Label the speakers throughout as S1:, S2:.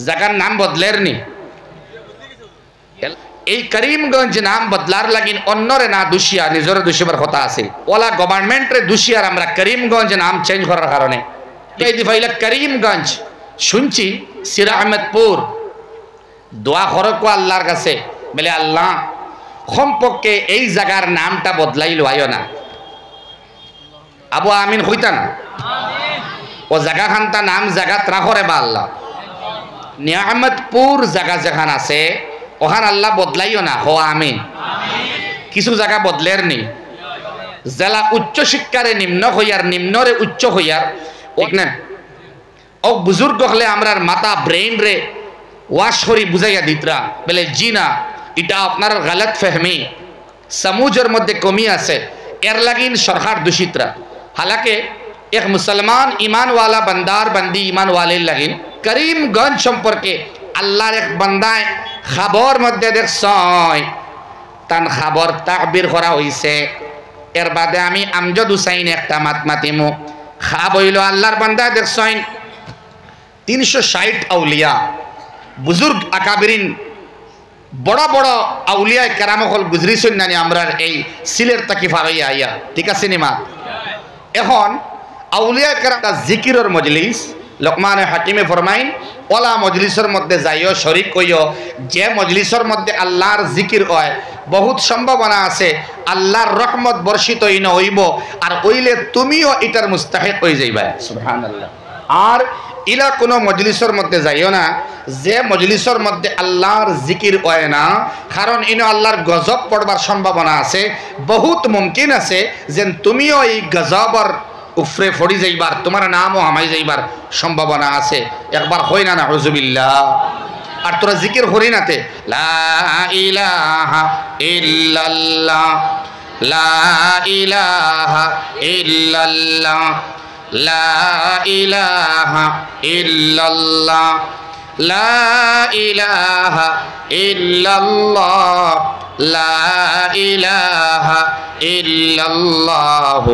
S1: জায়গার নাম বদলের নি এই করিমগঞ্জ নাম বদলার লাগিন অন্যরে না দুষিয়া নিজের দুষিবার কথা আছে ওলা গভর্নমেন্টরে দুষিয়ার আমরা করিমগঞ্জ নাম চেঞ্জ করার কারণে এই দি ফাইলা করিমগঞ্জ শুনছি সিরা আহমেদপুর দোয়া করকো আল্লাহর কাছে বলে আল্লাহ সম্পর্কে এই জায়গার নামটা বদলাই লয় না আবু আমিন হইতা না ও জায়গা খানটা নাম জায়গাত রাখরে বা আল্লাহ নিয়ামতপুর জায়গা যেখান আছে ওখান আল্লাহ বদলাইও না হো আমিন কিছু জায়গা বদলের নি জেলা উচ্চ শিক্ষারে নিম্ন হইয়ার নিম্নরে উচ্চ হইয়ার ঠিক না ও বুজুর্গ হলে আমরার মাথা ব্রেন রে ওয়াশ করি বুঝাইয়া দিতরা বলে জি না এটা আপনার গলত ফহমি সমুজের মধ্যে কমি আছে এর লাগিন সরকার দূষিতরা হালাকে এক মুসলমান ইমানওয়ালা বন্দার বন্দি ইমানওয়ালে লাগিন করিমগঞ্জ সম্পর্কে আল্লাহর এক বন্দায় খবর মধ্যে দেখছয় তান খবর তাকবির করা হইছে এর বাদে আমি আমজদ হুসাইন একটা মাত মাতিমু খাব হইল আল্লাহর বন্দায় দেখছয় 360 আউলিয়া বুজুর্গ আকাবিরিন বড় বড় আউলিয়া কেরাম হল গুজরিছেন নানি আমরা এই সিলের তাকি ফারাইয়া আইয়া ঠিক আছে নিমা এখন আউলিয়া কেরাম জিকিরের মজলিস লোকমান হাকিমে ফরমাইন ওলা মজলিসের মধ্যে যাইও শরীক কইও যে মজলিসের মধ্যে আল্লাহর জিকির হয় বহুত সম্ভাবনা আছে আল্লাহর রহমত বর্ষিত ইন হইব আর ওইলে তুমিও এটার মুস্তাহিক হয়ে যাইবা সুবহানাল্লাহ আর ইলা কোনো মজলিসের মধ্যে যাইও না যে মজলিসের মধ্যে আল্লাহর জিকির হয় না কারণ ইনো আল্লাহর গজব পড়বার সম্ভাবনা আছে বহুত মুমকিন আছে যে তুমিও এই গজবর উফরে ফড়ি যাইবার তোমার নামও হামাই যাইবার সম্ভাবনা আছে একবার হই না নাউজুবিল্লাহ আর তোরা জিকির করি নাতে লা ইলাহা ইল্লাল্লাহ লা ইলাহা ইল্লাল্লাহ লা ইলাহা ইল্লাল্লাহ লা ইলাহা ইল্লাল্লাহ লা ইলাহা ইল্লাল্লাহ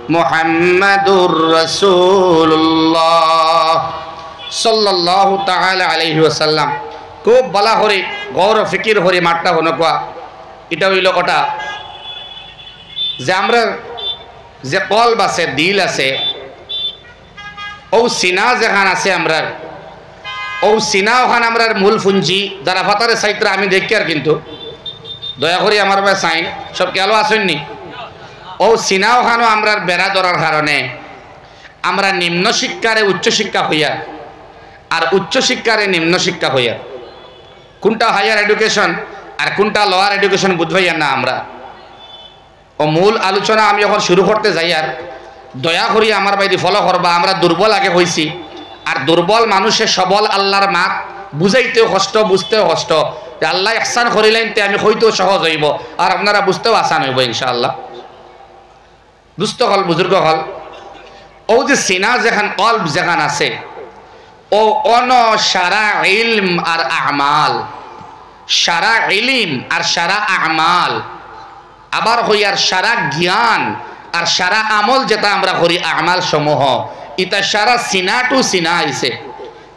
S1: মুহাম্মাদুর রাসূলুল্লাহ সাল্লাল্লাহু তাআলা আলাইহি ওয়াসাল্লাম খুব বলা হরে গৌর ফিকির হরে মাঠটা হনকুয়া এটা হইল ওটা যে আমরা যে কলব আছে দিল আছে ও সিনা যেখান আছে আমরা ও সিনা ওখান আমরা মূল পুঞ্জি যারা ফাতারে সাইত্রা আমি দেখি আর কিন্তু দয়া করে আমার ভাই সাইন সব কেলো আসেননি ও সিনা ওখানও আমরা বেড়া ধরার কারণে আমরা নিম্ন শিক্ষারে উচ্চ শিক্ষা হইয়া আর উচ্চ শিক্ষারে নিম্ন শিক্ষা হইয়া কোনটা হায়ার এডুকেশন আর কোনটা লোয়ার এডুকেশন বুঝবাইয়া না আমরা ও মূল আলোচনা আমি যখন শুরু করতে যাই আর দয়া করি আমার বাইরে ফলো করবা আমরা দুর্বল আগে হইছি আর দুর্বল মানুষের সবল আল্লাহর মাত বুঝাইতেও কষ্ট বুঝতেও কষ্ট আল্লাহ ইহসান করিলেন তে আমি হইতেও সহজ হইব আর আপনারা বুঝতেও আসান হইব ইনশাআল্লাহ দুস্থ হল বুজুর্গ হল ও যে সিনা যেখান কলব যেখান আছে ও অন সারা ইলম আর আমাল সারা ইলিম আর সারা আমাল আবার হইয়ার সারা জ্ঞান আর সারা আমল যেটা আমরা করি আমাল সমূহ ইটা সারা সিনা টু সিনা আইছে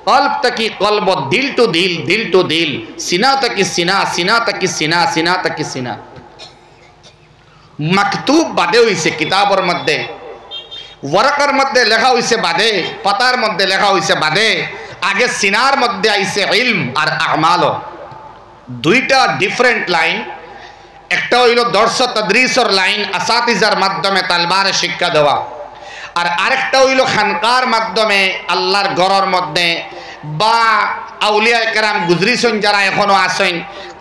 S1: কলব তাকি কলব দিল টু দিল দিল টু দিল সিনা তাকি সিনা সিনা তাকি সিনা সিনা তাকি সিনা মাকতুব বাদে হইছে কিতাবের মধ্যে ওয়ারাকার মধ্যে লেখা হইছে বাদে পাতার মধ্যে লেখা হইছে বাদে আগে সিনার মধ্যে আইছে ইলম আর আমাল দুইটা ডিফারেন্ট লাইন একটা হইল দর্শ তদরিসর লাইন আসাতিজার মাধ্যমে তালবারে শিক্ষা দেওয়া আর আরেকটা হইল খানকার মাধ্যমে আল্লাহর ঘরের মধ্যে বা আউলিয়া কেরাম গুজরিছেন যারা এখনো আছেন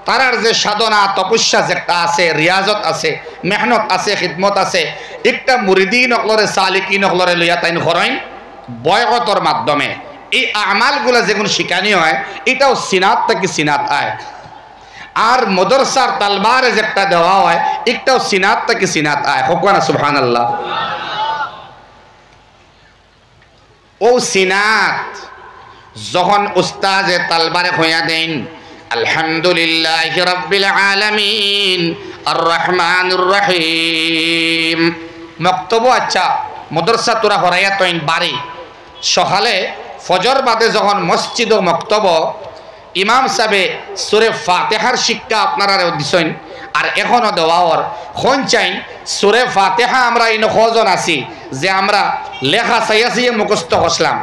S1: তারার যে সাধনা তপস্যা যেটা আছে রিয়াজত আছে মেহনত আছে খিদমত আছে একটা মুরিদিন অকলরে সালিকিন অকলরে লইয়া তাইন করেন বয়কতর মাধ্যমে এই আমালগুলো যেগুলো শিখানি হয় এটাও সিনাত থেকে সিনাত আয় আর মদরসার তালবারে যেটা দেওয়া হয় একটাও সিনাত থেকে সিনাত আয় হোকানা সুবহানাল্লাহ ও সিনাত যখন উস্তাজে তালবারে হইয়া দেন আলহামদুলিল্লাহি রাব্বিল আলামিন আর রহমানুর রহিম মক্তব আচ্ছা মদরসা তোরা হরাইয়া তৈন বাড়ি সকালে ফজর বাদে যখন মসজিদ ও মক্তব ইমাম সাহেবে সূরা ফাতিহার শিক্ষা আপনারা দিছেন আর এখনো দেওয়ার খন চাই সূরা ফাতিহা আমরা ইন খজন আছি যে আমরা লেখা চাইয়াছি মুখস্থ করলাম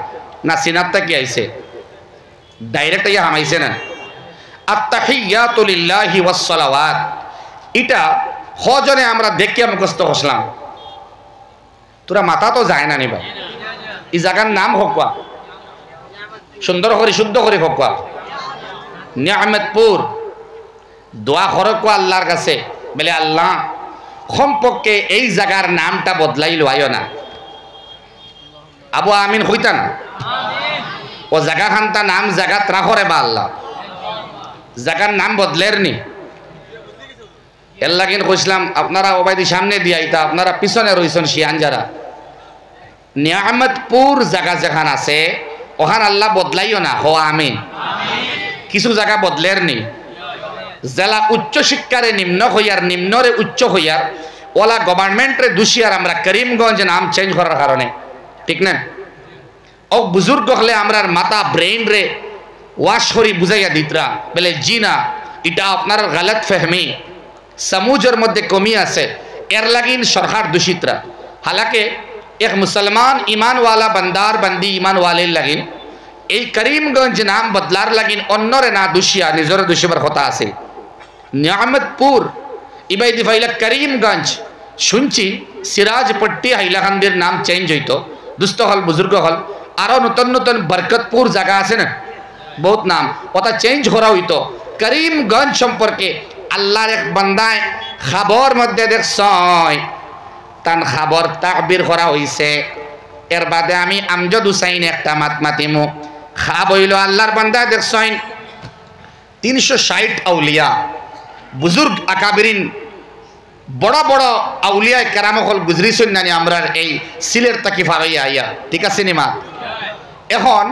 S1: না সিনাতটা কি আইছে ডাইরেক্ট ইয়া হামাইছে না আত্তাহিয়াতু লিল্লাহি ওয়াস সালাওয়াত এটা খজনে আমরা দেখিয়া মুখস্থ করলাম তোরা মাথা তো যায় না নিবা এই জায়গার নাম হকবা সুন্দর করে শুদ্ধ করে হকবা নিয়ামতপুর দোয়া করক আল্লাহর কাছে বলে আল্লাহ সম্পর্কে এই জায়গার নামটা বদলাই লইও না আবু আমিন হইতা না ও জায়গা খানটা নাম জায়গাত রাখরে বা আল্লাহ জায়গার নাম বদলের নি এর লাগিন কইছিলাম আপনারা ওবাইদি সামনে দিয়া ইতা আপনারা পিছনে রইছেন শিয়ান যারা নিয়ামতপুর জায়গা যেখান আছে ওখান আল্লাহ বদলাইও না হো আমিন কিছু জায়গা বদলের নি জেলা উচ্চ শিক্ষারে নিম্ন হইয়ার নিম্নরে উচ্চ হইয়ার ওলা গভর্নমেন্টরে দুষিয়ার আমরা করিমগঞ্জ নাম চেঞ্জ করার কারণে ঠিক না ও বুজুর্গ হলে আমরার মাথা ব্রেইন রে ওয়াশ করি বুঝাইয়া দিতরা বলে জি না এটা আপনার গলত ফহমি সমুজের মধ্যে কমি আছে এর লাগিন সরকার দূষিতরা হালাকে এক মুসলমান ইমানওয়ালা বন্দার বন্দি ইমানওয়ালের লাগিন এই করিমগঞ্জ নাম বদলার লাগিন অন্যরে না দোষিয়া নিজরে দোষিবার কথা আছে নিয়ামতপুর ইবাইদি ফাইলা করিমগঞ্জ শুনছি সিরাজপট্টি হাইলাকান্দির নাম চেঞ্জ হইতো দুস্থ হল বুজুর্গ হল আরো নতুন নতুন বরকতপুর জায়গা আছে না বহুত নাম ওটা চেঞ্জ করা হইতো করিমগঞ্জ সম্পর্কে আল্লাহর এক বান্দায় খবর মধ্যে দেখছয় তান খবর তাকবীর করা হইছে এর বাদে আমি আমজদ হুসাইন একটা মাত মাতিমু খাব হইল আল্লাহর বান্দা দেখছয় 360 আউলিয়া বুজুর্গ আকাবিরিন বড় বড় আউলিয়া কেরামকল গুজরিছেন নানি আমরা এই সিলের তাকি ফারাইয়া আইয়া ঠিক আছে নি মা এখন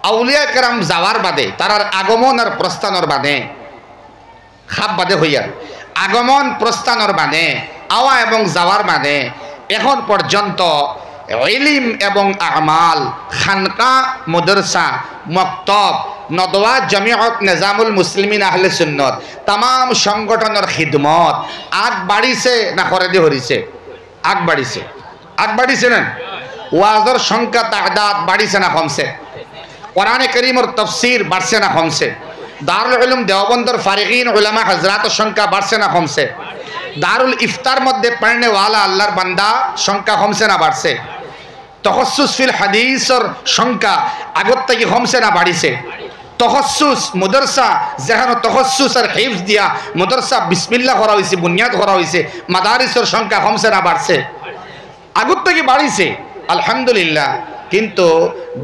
S1: আউলিয়া কেরাম যাওয়ার বাদে তারার আগমন আর প্রস্থানের বাদে খাপ বাদে হইয়া আগমন প্রস্থানের বাদে আওয়া এবং যাওয়ার বাদে এখন পর্যন্ত ইলম এবং আমাল খানকা মাদ্রাসা মক্তব নদওয়া জামিয়াত নিজামুল মুসলিমিন আহলে সুন্নত तमाम সংগঠনের খিদমত আগ বাড়িছে না করে দি হরিছে আগ বাড়িছে না ওয়াজের সংখ্যা তাদাদ বাড়িছে না কমছে কোরআনে কারীমের তাফসীর বাড়ছে না কমছে দারুল উলুম দেওবন্দর ফারিগিন উলামা হযরতের সংখ্যা বাড়ছে না কমছে দারুল ইফতার মধ্যে পড়নে ওয়ালা আল্লাহর বান্দা সংখ্যা কমছে না বাড়ছে তখসুস ফিল হাদিসের সংখ্যা আগত থেকে কমছে না বাড়িছে তখসুস মাদ্রাসা যেখানে তখসুস আর হিফজ দিয়া মাদ্রাসা বিসমিল্লাহ করা হইছে বুনিয়াদ করা হইছে মাদারিসের সংখ্যা কমছে না বাড়ছে আগত থেকে বাড়িছে আলহামদুলিল্লাহ কিন্তু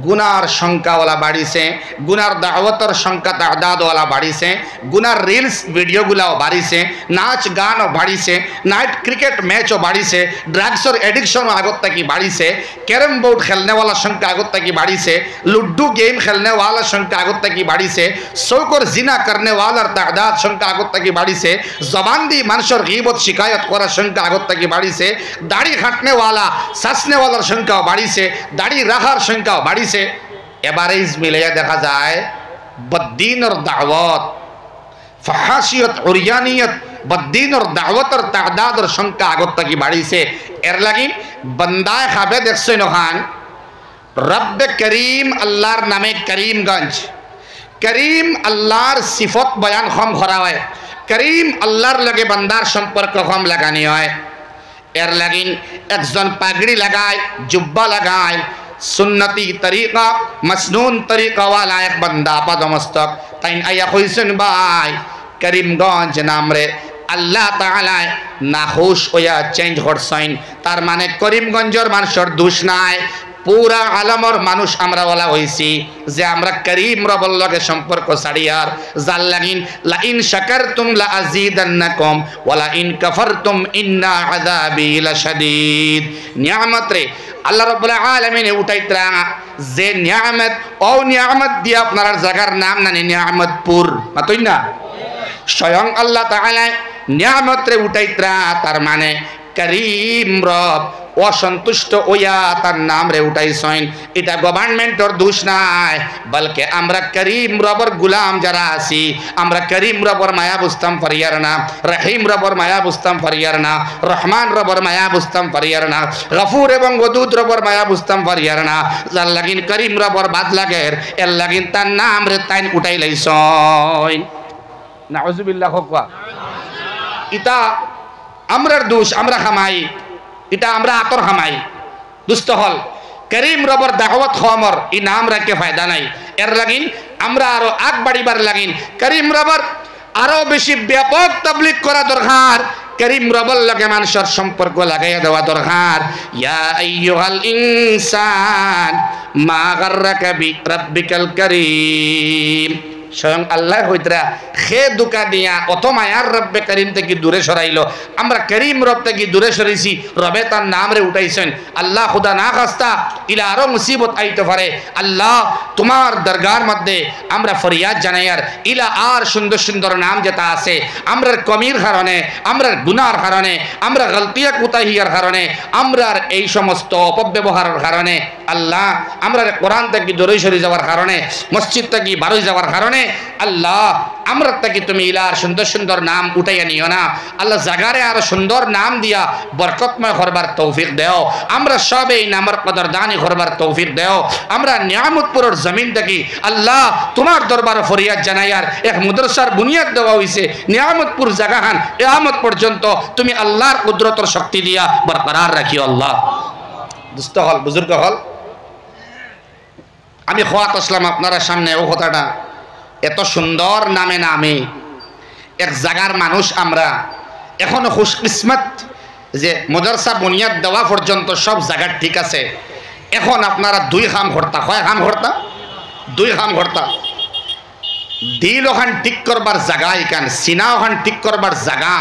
S1: গুনার সংখ্যাওয়ালা বাড়িছে গুনার দাওয়াতের সংখ্যা তাদাদওয়ালা বাড়িছে গুনার রিলস ভিডিওগুলাও বাড়িছে নাচ গানও বাড়িছে নাইট ক্রিকেট ম্যাচও বাড়িছে ড্রাগসের এডিকশনও আগত থেকে বাড়িছে ক্যারম বোর্ড খেলনেওয়ালার সংখ্যা আগত থেকে বাড়িছে লুড্ডু গেম খেলনেওয়ালার সংখ্যা আগত থেকে বাড়িছে শৌকর জিনা করনেওয়ালার তাদাদ সংখ্যা আগত থেকে বাড়িছে জবান দিয়ে মানুষের গীবত শিকায়ত করার সংখ্যা আগত থেকে বাড়িছে দাড়ি কাটনেওয়ালা সাসনেওয়ালার সংখ্যাও বাড়িছে দাড়ি রাখার সংখ্যাও বাড়িছে এভারেজ মিলাইয়া দেখা যায় বদ্দিনের দাওয়াত ফাহাশিয়ত উরিয়ানিয়ত বদ্দিনের দাওয়াতের তাদাদের সংখ্যা আগত থেকে বাড়িছে এর লাগি বান্দায় খাবে দেখছেন ওখান রব্বে করিম আল্লাহর নামে করিমগঞ্জ করিম আল্লাহর সিফত বয়ান কম করা হয় করিম আল্লাহর লগে বান্দার সম্পর্ক কম লাগানি হয় এর লাগিন একজন পাগড়ি লাগায় জুব্বা লাগায় सुन्नती तरीका मसनून तरीका वाला एक बंदा पदमस्तक ताइन आया हुसैन भाई करीमगंज नाम रे अल्लाह ताला नाखुश होया चेंज करছেন तार माने करीमगंजर मानुषर दोष নাই पूरा आलमर मानुष আমরা বলা হইছি যে আমরা করিম রবের লগে সম্পর্ক ছাড়িয়ার জাল লাগিন লা ইন শাকারতুম লা আযীদান্নাকুম ওয়া লা ইন কাফারতুম ইন্না আযাবি লাশাদীদ নিয়ামত রে আল্লাহ রাব্বুল আলামিন উঠাইতরা যে নিয়ামত ও নিয়ামত দিয়া আপনার জায়গার নাম না নিয়ামতপুর মাতই না স্বয়ং আল্লাহ তাআলা নিয়ামত রে উঠাইতরা তার মানে করিম রব অসন্তুষ্ট ওয়া তার নাম রে উঠাইছেন। এটা গভর্নমেন্টর দোষ নাই, বলকে আমরা করিম রবর গুলাম যারা আছি, আমরা করিম রবর মায়া বুঝতাম পারিয়ার না, রহিম রবর মায়া বুঝতাম পারিয়ার না, রহমান রবর মায়া বুঝতাম পারিয়ার না, গফুর এবং ওদুদ রবর মায়া বুঝতাম পারিয়ার না। যার লাগিন করিম রবর বাদ লাগের এর লাগিন তার নাম রে তাইন উঠাই লাইছেন। নাউজুবিল্লাহ হকওয়া। ইটা আমরার দোষ, আমরা খামাই, এটা আমরা আতর খামাই। দুষ্ট হল করিম রবর দাওয়াত খমর ই নাম রাখে ফায়দা নাই। এর লাগিন আমরা আরো আগ বাড়িবার লাগিন করিম রবর আরো বেশি ব্যাপক তাবলীগ করা দরকার। করিম রবর লগে মানুষের সম্পর্ক লাগাইয়া দেওয়া দরকার। ইয়া আইয়ুহাল ইনসান মা গাররাকা বিরাব্বিকাল করিম। স্বয়ং আল্লাহ হইতরা খে দুকা দিয়া অত মায়ার রব্বে করিম থেকে দূরে সরাইলো। আমরা করিম রব থেকে দূরে সরাইছি, রবে তার নাম রে উঠাইছেন। আল্লাহ খুদা না খাস্তা ইলা আরো মুসিবত আইতে পারে। আল্লাহ তোমার দরগার মধ্যে আমরা ফরিয়াদ জানাইয়ার ইলা আর সুন্দর সুন্দর নাম যেটা আছে আমরার কমির কারণে, আমরার গুনার কারণে, আমরা গলতিয়া কুতাহিয়ার কারণে, আমরার এই সমস্ত অপব্যবহারের কারণে আল্লাহ আমরা কোরআন থেকে দূরে সরে যাওয়ার কারণে, মসজিদ থেকে বারোই যাওয়ার কারণে আল্লাহ আমরা তাকে তুমি ইলার সুন্দর সুন্দর নাম উঠাইয়া নিও না। আল্লাহ জাগারে আরো সুন্দর নাম দিয়া বরকতময় করবার তৌফিক দেও। আমরা সব এই নামের কদরদানি করবার তৌফিক দেও। আমরা নিয়ামতপুরের জমিন থেকে আল্লাহ তোমার দরবার ফরিয়াদ জানাইয়ার এক মাদ্রাসার বুনিয়াদ দেওয়া হইছে। নিয়ামতপুর জাগাহান কিয়ামত পর্যন্ত তুমি আল্লাহর কুদরতের শক্তি দিয়া বরকরার রাখিও আল্লাহ। দুষ্ট হল বুজুর্গ হল, আমি খোয়াত আসলাম আপনারা সামনে ও কথাটা এত সুন্দর নামে নামে এক জায়গার মানুষ আমরা এখনো খুশকিসমত যে মাদ্রাসা বুনিয়াদ দেওয়া পর্যন্ত সব জায়গা ঠিক আছে। এখন আপনারা দুই খাম ঘরতা, কয় খাম ঘরতা? দুই খাম ঘরতা। দিল ওখান ঠিক করবার জায়গা, এখান সিনা ওখান ঠিক করবার জায়গা,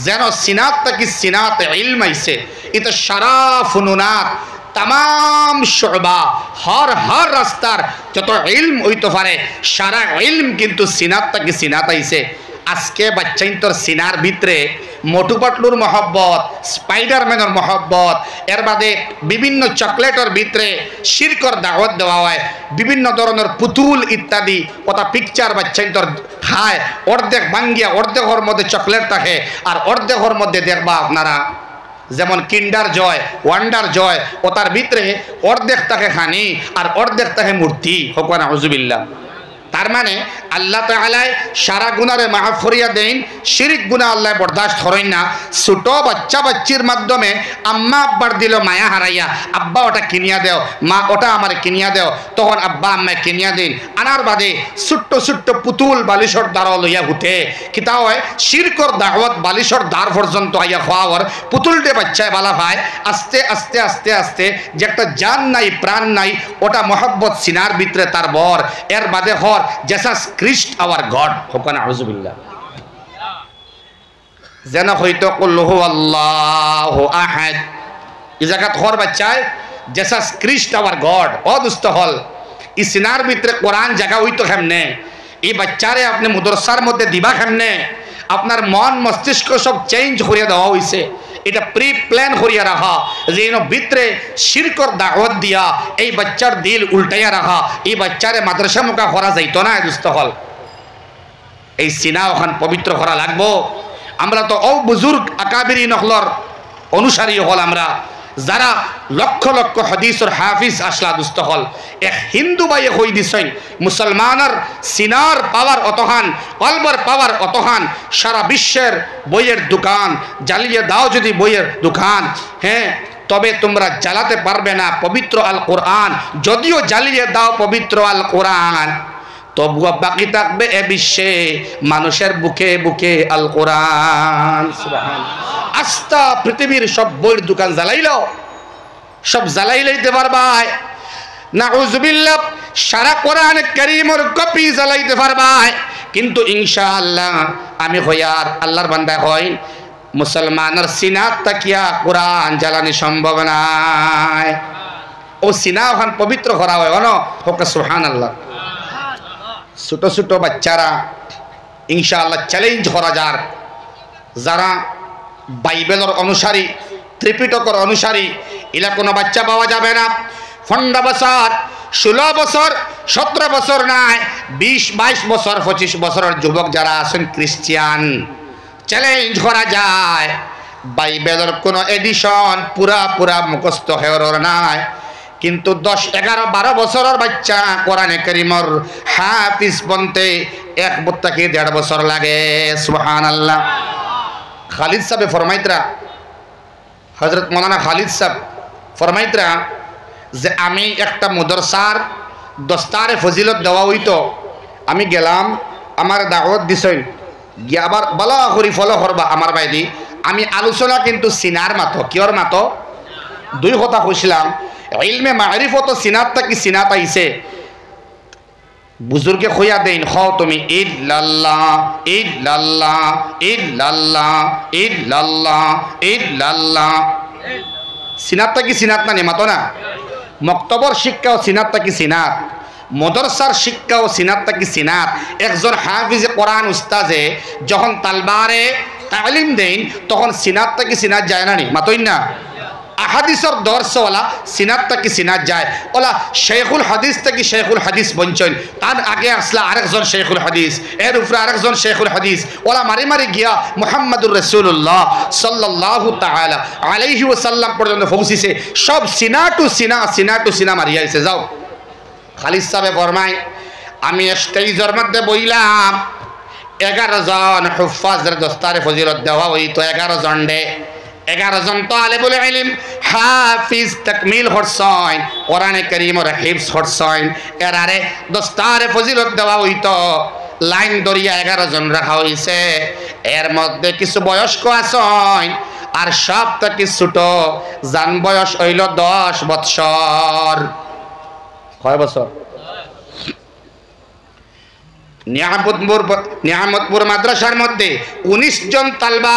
S1: যেন সিনাত থাকি সিনাত ইলম আইছে। এটা সারা ফুনুনাত तमाम शुबा हर रास्तार যত ইলম হইতে পারে সারা ইলম কিন্তু সিনাত থেকে সিনাত আইছে। আজকে বাচ্চাইন তোর সিনার ভিতরে মোটু পাটলুর মহব্বত, স্পাইডারম্যানের মহব্বত, এর বাদে বিভিন্ন চকলেটের ভিতরে শিরকর দাওয়াত দেওয়া হয়, বিভিন্ন ধরনের পুতুল ইত্যাদি ওটা পিকচার বাচ্চাইন তোর খায়। অর্ধেক ভাঙ্গিয়া অর্ধেকের মধ্যে চকলেট থাকে, আর অর্ধেকের মধ্যে দেখবা আপনারা যেমন কিন্ডার জয়, ওয়ান্ডার জয়, ও তার ভিতরে অর্ধেক তাকে খানি আর অর্ধেক তাকে মূর্তি হোক না হুজুবিল্লাহ। তার মানে আল্লাহ তাআলা সারা গুনারে মাফ করিয়া দেন, শিরিক গুনাহ আল্লাহ বরদাস্ত করেন না। ছোট বাচ্চা বাচ্চির মাধ্যমে আম্মা আব্বার দিল মায়া হারাইয়া, আব্বা ওটা কিনিয়া দেও, মা ওটা আমার কিনিয়া দেও, তখন আব্বা আম্মা কিনিয়া দিন। আনার বাদে ছোট্ট ছোট্ট পুতুল বালিশর দ্বার লইয়া উঠে কিতা হয় শিরকর দাওয়াত বালিশর দ্বার পর্যন্ত আইয়া খাওয়ার পুতুলটে বাচ্চায় বালা ভাই আস্তে আস্তে আস্তে আস্তে যে একটা জান নাই প্রাণ নাই ওটা মহব্বত সিনার ভিতরে তার বর। এর বাদে হর জেসাস ক্রিস্ট আওয়ার গড হোক না আউযুবিল্লাহ। যেন হয়তো কুল হু আল্লাহু আহাদ এই জায়গাত হর বাচ্চায় জেসাস ক্রিস্ট আওয়ার গড। ও দুস্থ হল ই সিনার ভিতরে কোরআন জায়গা হইতো কেমনে, এই বাচ্চারে আপনি মাদ্রাসার মধ্যে দিবা কেমনে, আপনার মন মস্তিষ্ক সব চেঞ্জ করিয়া দেওয়া হয়েছে। এটা প্রি প্ল্যান করিয়া রাখা যে ভিতরে শিরকর দাওয়াত দিয়া এই বাচ্চার দিল উল্টাইয়া রাখা, এই বাচ্চারে মাদ্রাসা মুখা করা যাইতো না। দুস্থ হল এই সিনা ওখান পবিত্র করা লাগবো। আমরা তো ও বুজুর্গ আকাবিরি নকলর অনুসারী হল, আমরা যারা লক্ষ লক্ষ হাদিসের হাফিজ আসলা। দুস্থ হল এক হিন্দু বাইয়ে হই দিছেন মুসলমানের সিনার পাওয়ার অতহান, কলবর পাওয়ার অতহান, সারা বিশ্বের বইয়ের দোকান জ্বালিয়ে দাও যদি বইয়ের দোকান, হ্যাঁ তবে তোমরা জ্বালাতে পারবে না পবিত্র আল কোরআন। যদিও জ্বালিয়ে দাও পবিত্র আল কোরআন, তবুও বাকি থাকবে এ বিশ্বে মানুষের বুকে বুকে আল কোরআন। সুবহানাল্লাহ। আস্তা পৃথিবীর সব বইয়ের দোকান জ্বালাইলো, সব জ্বালাই লইতে পারবাই নাউযুবিল্লাহ। সারা কোরআন কারীমের কপি জ্বালাইতে পারবাই, কিন্তু ইনশাআল্লাহ আমি হইয়ার আল্লাহর বান্দা হই মুসলমানের সিনাত তাকিয়া কোরআন জ্বালানি সম্ভব নাই। ও সিনা ওখান পবিত্র করা হয় অন হোক সুবহানাল্লাহ। ছোট ছোট বাচ্চারা ইনশাআল্লাহ চ্যালেঞ্জ করা যার, যারা বাইবেলের অনুসারী ত্রিপিটকের অনুসারী ইলা কোনো বাচ্চা পাওয়া যাবে না। 15 বছর 16 বছর 17 বছর নাই 20 22 বছর 25 বছরের যুবক যারা আছেন খ্রিস্টান, চ্যালেঞ্জ করা যায় বাইবেলের কোনো এডিশন পুরা মুখস্থ হেওয়ার নাই, কিন্তু 10 11 12 বছরের বাচ্চা কোরআনে কারীমের হাফিজ বনতে 1 থেকে 1.5 বছর লাগে। সুবহানাল্লাহ। খালিদ সাহেব ফরমাইতরা, হযরত মাওলানা খালিদ সাহেব ফরমাইতরা যে আমি একটা মাদ্রাসার দস্তারে ফজিলত দেওয়া হইতো, আমি গেলাম, আমার দাওয়াত দিছেন, গিয়ে আবার ভালো করে ফলো করবা আমার বাইদি। আমি আলোচনা কিন্তু সিনার মাতো, কিয়র মাতো? 2 কথা কইছিলাম, ইলমে মারিফত সিনাত কি সিনাত আইছে, বুজুর্গে খইয়া দেন খাও তুমি ইল্লাল্লাহ ইল্লাল্লাহ ইল্লাল্লাহ ইল্লাল্লাহ ইল্লাল্লাহ। সিনাতটা কি সিনাত না নেমাতো না? মক্তবর শিক্ষা ও সিনাতটা কি সিনাত, মদরসার শিক্ষা ও সিনাতটা কি সিনাত। একজন হাফিজে কোরআন উস্তাজে যখন তালবারে তালিম দেন তখন সিনাতটা কি সিনাত যায় না নি? মাতই না। আহাদিসর দর্শওয়ালা সিনাতটা কি সিনাত যায়, ওলা শেখুল হাদিস থেকে শেখুল হাদিস বঞ্চন, তার আগে আসলা আরেকজন শেখুল হাদিস, এর উপরে আরেকজন শেখুল হাদিস, ওলা মারি মারি গিয়া মুহাম্মদুর রাসূলুল্লাহ সাল্লাল্লাহু তাআলা আলাইহি ওয়াসাল্লাম পর্যন্ত পৌঁছিছে। সব সিনা টু সিনা মারিয়াইছে। যাও খালিদ সাহেব ফরমায় আমি স্টেজের মধ্যে বইলাম, 11 জন হুফাজের দস্তারে ফজিলত দেওয়া হইতো, 11 জন ডে 11 জন তালেবুল ইলম হাফিজ তাকমিল হরসইন, কোরআনে কারীমের হিফজ হরসইন, এরারে দস্তারে ফজিলত দেওয়া হইতো। লাইন দরিয়া 11 জন রাখা হইছে, এর মধ্যে কিছু বয়স্ক আছেন আর সব থেকে ছোট, জান বয়স হইল 10 বৎসর। কয় বছর? নিয়ামতপুর মাদ্রাসার মধ্যে 19 জন তালবা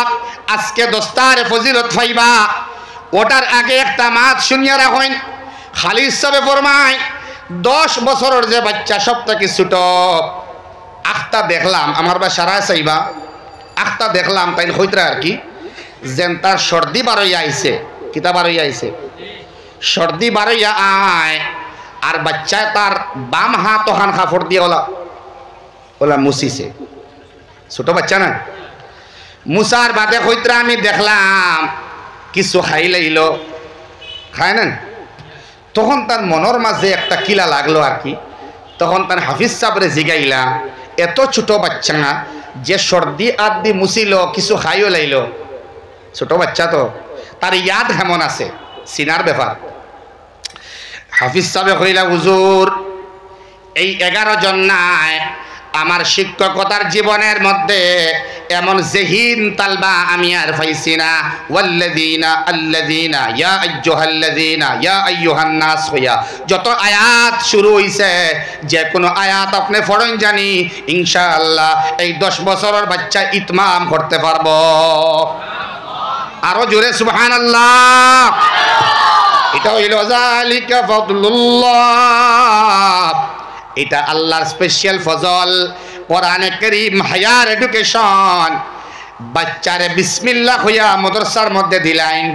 S1: আজকে দস্তারে ফজিলত পাইবা। ওটার আগে একটা মাত শুনিয়া রাখেন, খালিদ সাহেব ফরমায় 10 বছরের যে বাচ্চা সব থেকে ছোট, আখতা দেখলাম আমার বাসারা চাইবা, আখতা দেখলাম তাই হইতরা আর কি, যেন তার সর্দি বারইয়া আইছে। কিতা বারইয়া আইছে? সর্দি বারইয়া আয়, আর বাচ্চায় তার বাম হাত ওখান কাপড় দিয়ে ওলা মুছিছে। ছোট বাচ্চা না, মুসার বাদে হইতরা আমি দেখলাম কিছু খাই লাইল, খায় না, তখন তার মনের মাঝে একটা কিলা লাগলো আর কি। তখন তার হাফিজ সাহেবরে জিগাইলা, এত ছোট বাচ্চা না যে সর্দি আদি মুছিল কিছু খাইও লাইল, ছোট বাচ্চা তো তার ইয়াদ কেমন আছে সিনার ব্যাপার। হাফিজ সাহেব কইলা, হুজুর এই 11 জন নাই, আমার শিক্ষকতার জীবনের মধ্যে এমন জহিন তালবা আমি আর পাইছি না। ওয়াল্লাযীনা আল্লাযীনা ইয়া আইয়ুহাল্লাযীনা ইয়া আইয়ুহান নাস হইয়া যত আয়াত শুরু হইছে, যে কোনো আয়াত আপনি পড়েন জানি ইনশাআল্লাহ এই 10 বছরের বাচ্চা ইতমাম করতে পারবো। আরো জোরে সুবহানাল্লাহ। এটা হইল যালিকা ফাদলুল্লাহ, এটা আল্লাহর স্পেশাল ফজল। কোরআনে কারীম হায়ার এডুকেশন, বাচ্চারে বিসমিল্লাহ হইয়া মাদ্রাসার মধ্যে দিলাইন,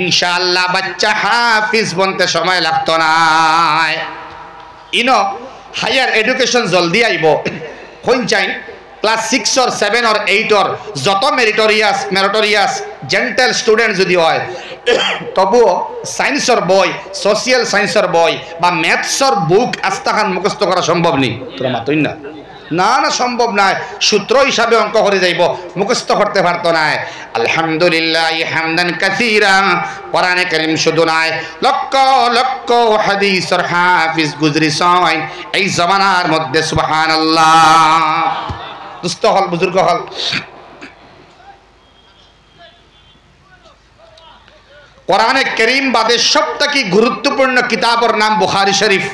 S1: ইনশাআল্লাহ বাচ্চা হাফিজ বনতে সময় লাগতো না। ইনো হায়ার এডুকেশন জলদি আইব। কোন চাই ক্লাস 6 or 7 or 8 or যত মেরিটোরিয়াস জেন্টাল স্টুডেন্ট যদি হয়, তবুও সায়েন্সের বই, সোশিয়াল সায়েন্সের বই বা ম্যাথসের বুক আস্তাখান মুখস্থ করা সম্ভব নেই। তোরা মাতই না, না না সম্ভব নয়। সূত্র হিসাবে অঙ্ক করে যাইব, মুখস্থ করতে পারতো না। আলহামদুলিল্লাহ হামদান কাসীরা, কোরআনে কারীম শুধু নয় লক্ষ লক্ষ হাদিসের হাফিজ গুজরি সয় এই জামানার মধ্যে। সুবহানাল্লাহ। দুস্থ হল, বুজুর্গ হল। কোরআনে কারীম বাদে সবথেকে গুরুত্বপূর্ণ কিতাবের নাম বুখারী শরীফ।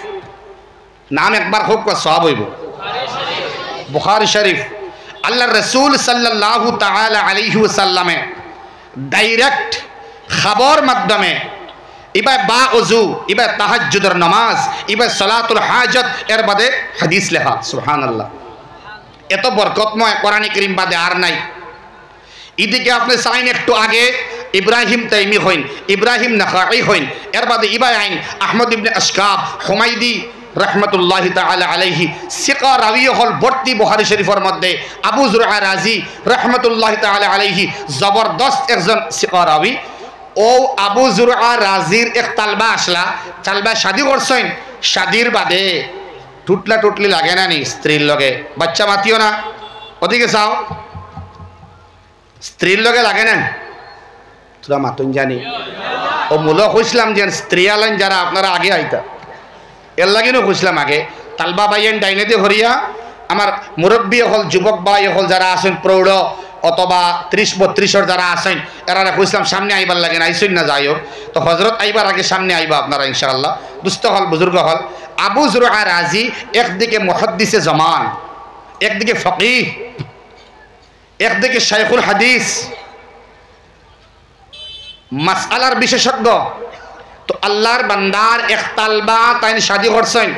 S1: নাম একবার হোক সওয়াব হইব। বুখারী শরীফ আল্লাহর রাসূল সাল্লাল্লাহু তাআলা আলাইহি ওয়াসাল্লামে ডাইরেক্ট খবর মাধ্যমে ইবা বা ওযু, ইবা তাহাজ্জুদের নামাজ, ইবা সালাতুল হাজত এর বাদে হাদিস লেখা। সুবহানাল্লাহ। এত বরকতময় কোরআনে কারীম বাদে আর নাই। এদিকে আপনি চাইন একটু আগে ইব্রাহিম তাইমি হইন, ইব্রাহিম নাখাই হইন, এর বাদে ইবাই আইন আহমদ ইবনে আশকাব হুমাইদি রহমতুল্লাহ তাআলা আলাইহি সিকা রাবি হল ভর্তি বুখারী শরীফের মধ্যে। আবু যুরআ রাজি রহমতুল্লাহ তাআলা আলাইহি জবরদস্ত একজন সিকা রাবি। ও আবু যুরআ রাজির এক তালবা আসলা, তালবা শাদি করছেন, শাদির বাদে টুটলা টুটলি লাগে না নি স্ত্রীর লগে, বাচ্চা মাতিও না, ওদিকে চাও, স্ত্রীর লগে লাগে না তোরা মাতুন জানি। ও মূল খুঁজলাম যে স্ত্রী আলেন যারা আপনারা আগে আইতা এর লাগিনও খুঁজলাম আগে। তালবা বাইয়েন ডাইনে দিয়ে হরিয়া আমার মুরব্বী হল, যুবক ভাই হল যারা আছেন প্রৌঢ় অথবা 30-32 যারা আছেন এরা খুঁজলাম সামনে আইবার লাগে না, আইসুন না যাই হোক। তো হজরত আইবার আগে সামনে আইবা আপনারা ইনশাআল্লাহ। দুস্থ হল, বুজুর্গ হল। আবু যুরআ রাজি একদিকে মুহাদ্দিসে জামান, একদিকে ফকিহ, একদিকে শাইখুল হাদিস, মাসআলার বিশেষজ্ঞ। তো আল্লাহর বান্দার এক তালবা তাইন শাদি করছেন,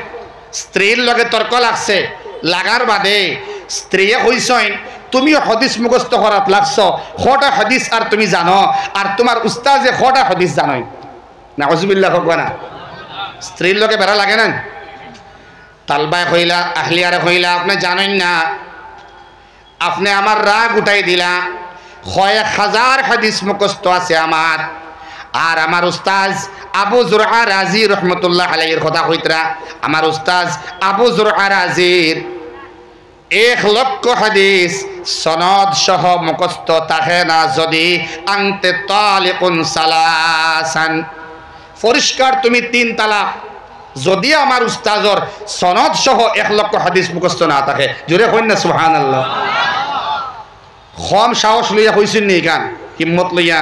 S1: স্ত্রীর লগে তর্ক লাগছে, লাগার বাদে স্ত্রী কইছেন তুমি হাদিস মুখস্থ করাত লাগছ, কটা হাদিস আর তুমি জানো, আর তোমার উস্তাজে কটা হাদিস জানোই না, নাউজুবিল্লাহ হোক না। স্ত্রীর লগে বেড়া লাগে না। তালবায় কইলা, আহলিয়ারে কইলা আপনি জানেন না, আপনি আমার রাগ উঠাই দিলা, 1000 হাদিস মুখস্থ আছে আমার, আর আমার উস্তাজ আবু যুরআ রাজি রহমতুল্লাহ আলাইহির কথা কইতরা, আমার উস্তাজ আবু যুরআ রাজির 1,00,000 হাদিস সনদ সহ মুখস্থ থাকে না যদি আনতে তালিকুন সালাসান, পরিষ্কার তুমি 3 তালাক। যদি আমার উস্তাজর সনদ সহ 1,00,000 হাদিস মুখস্থ না থাকে, জোরে কইন না সুবহানাল্লাহ। কম সাহস লইয়া কইছেন নি গান, হিম্মত লইয়া।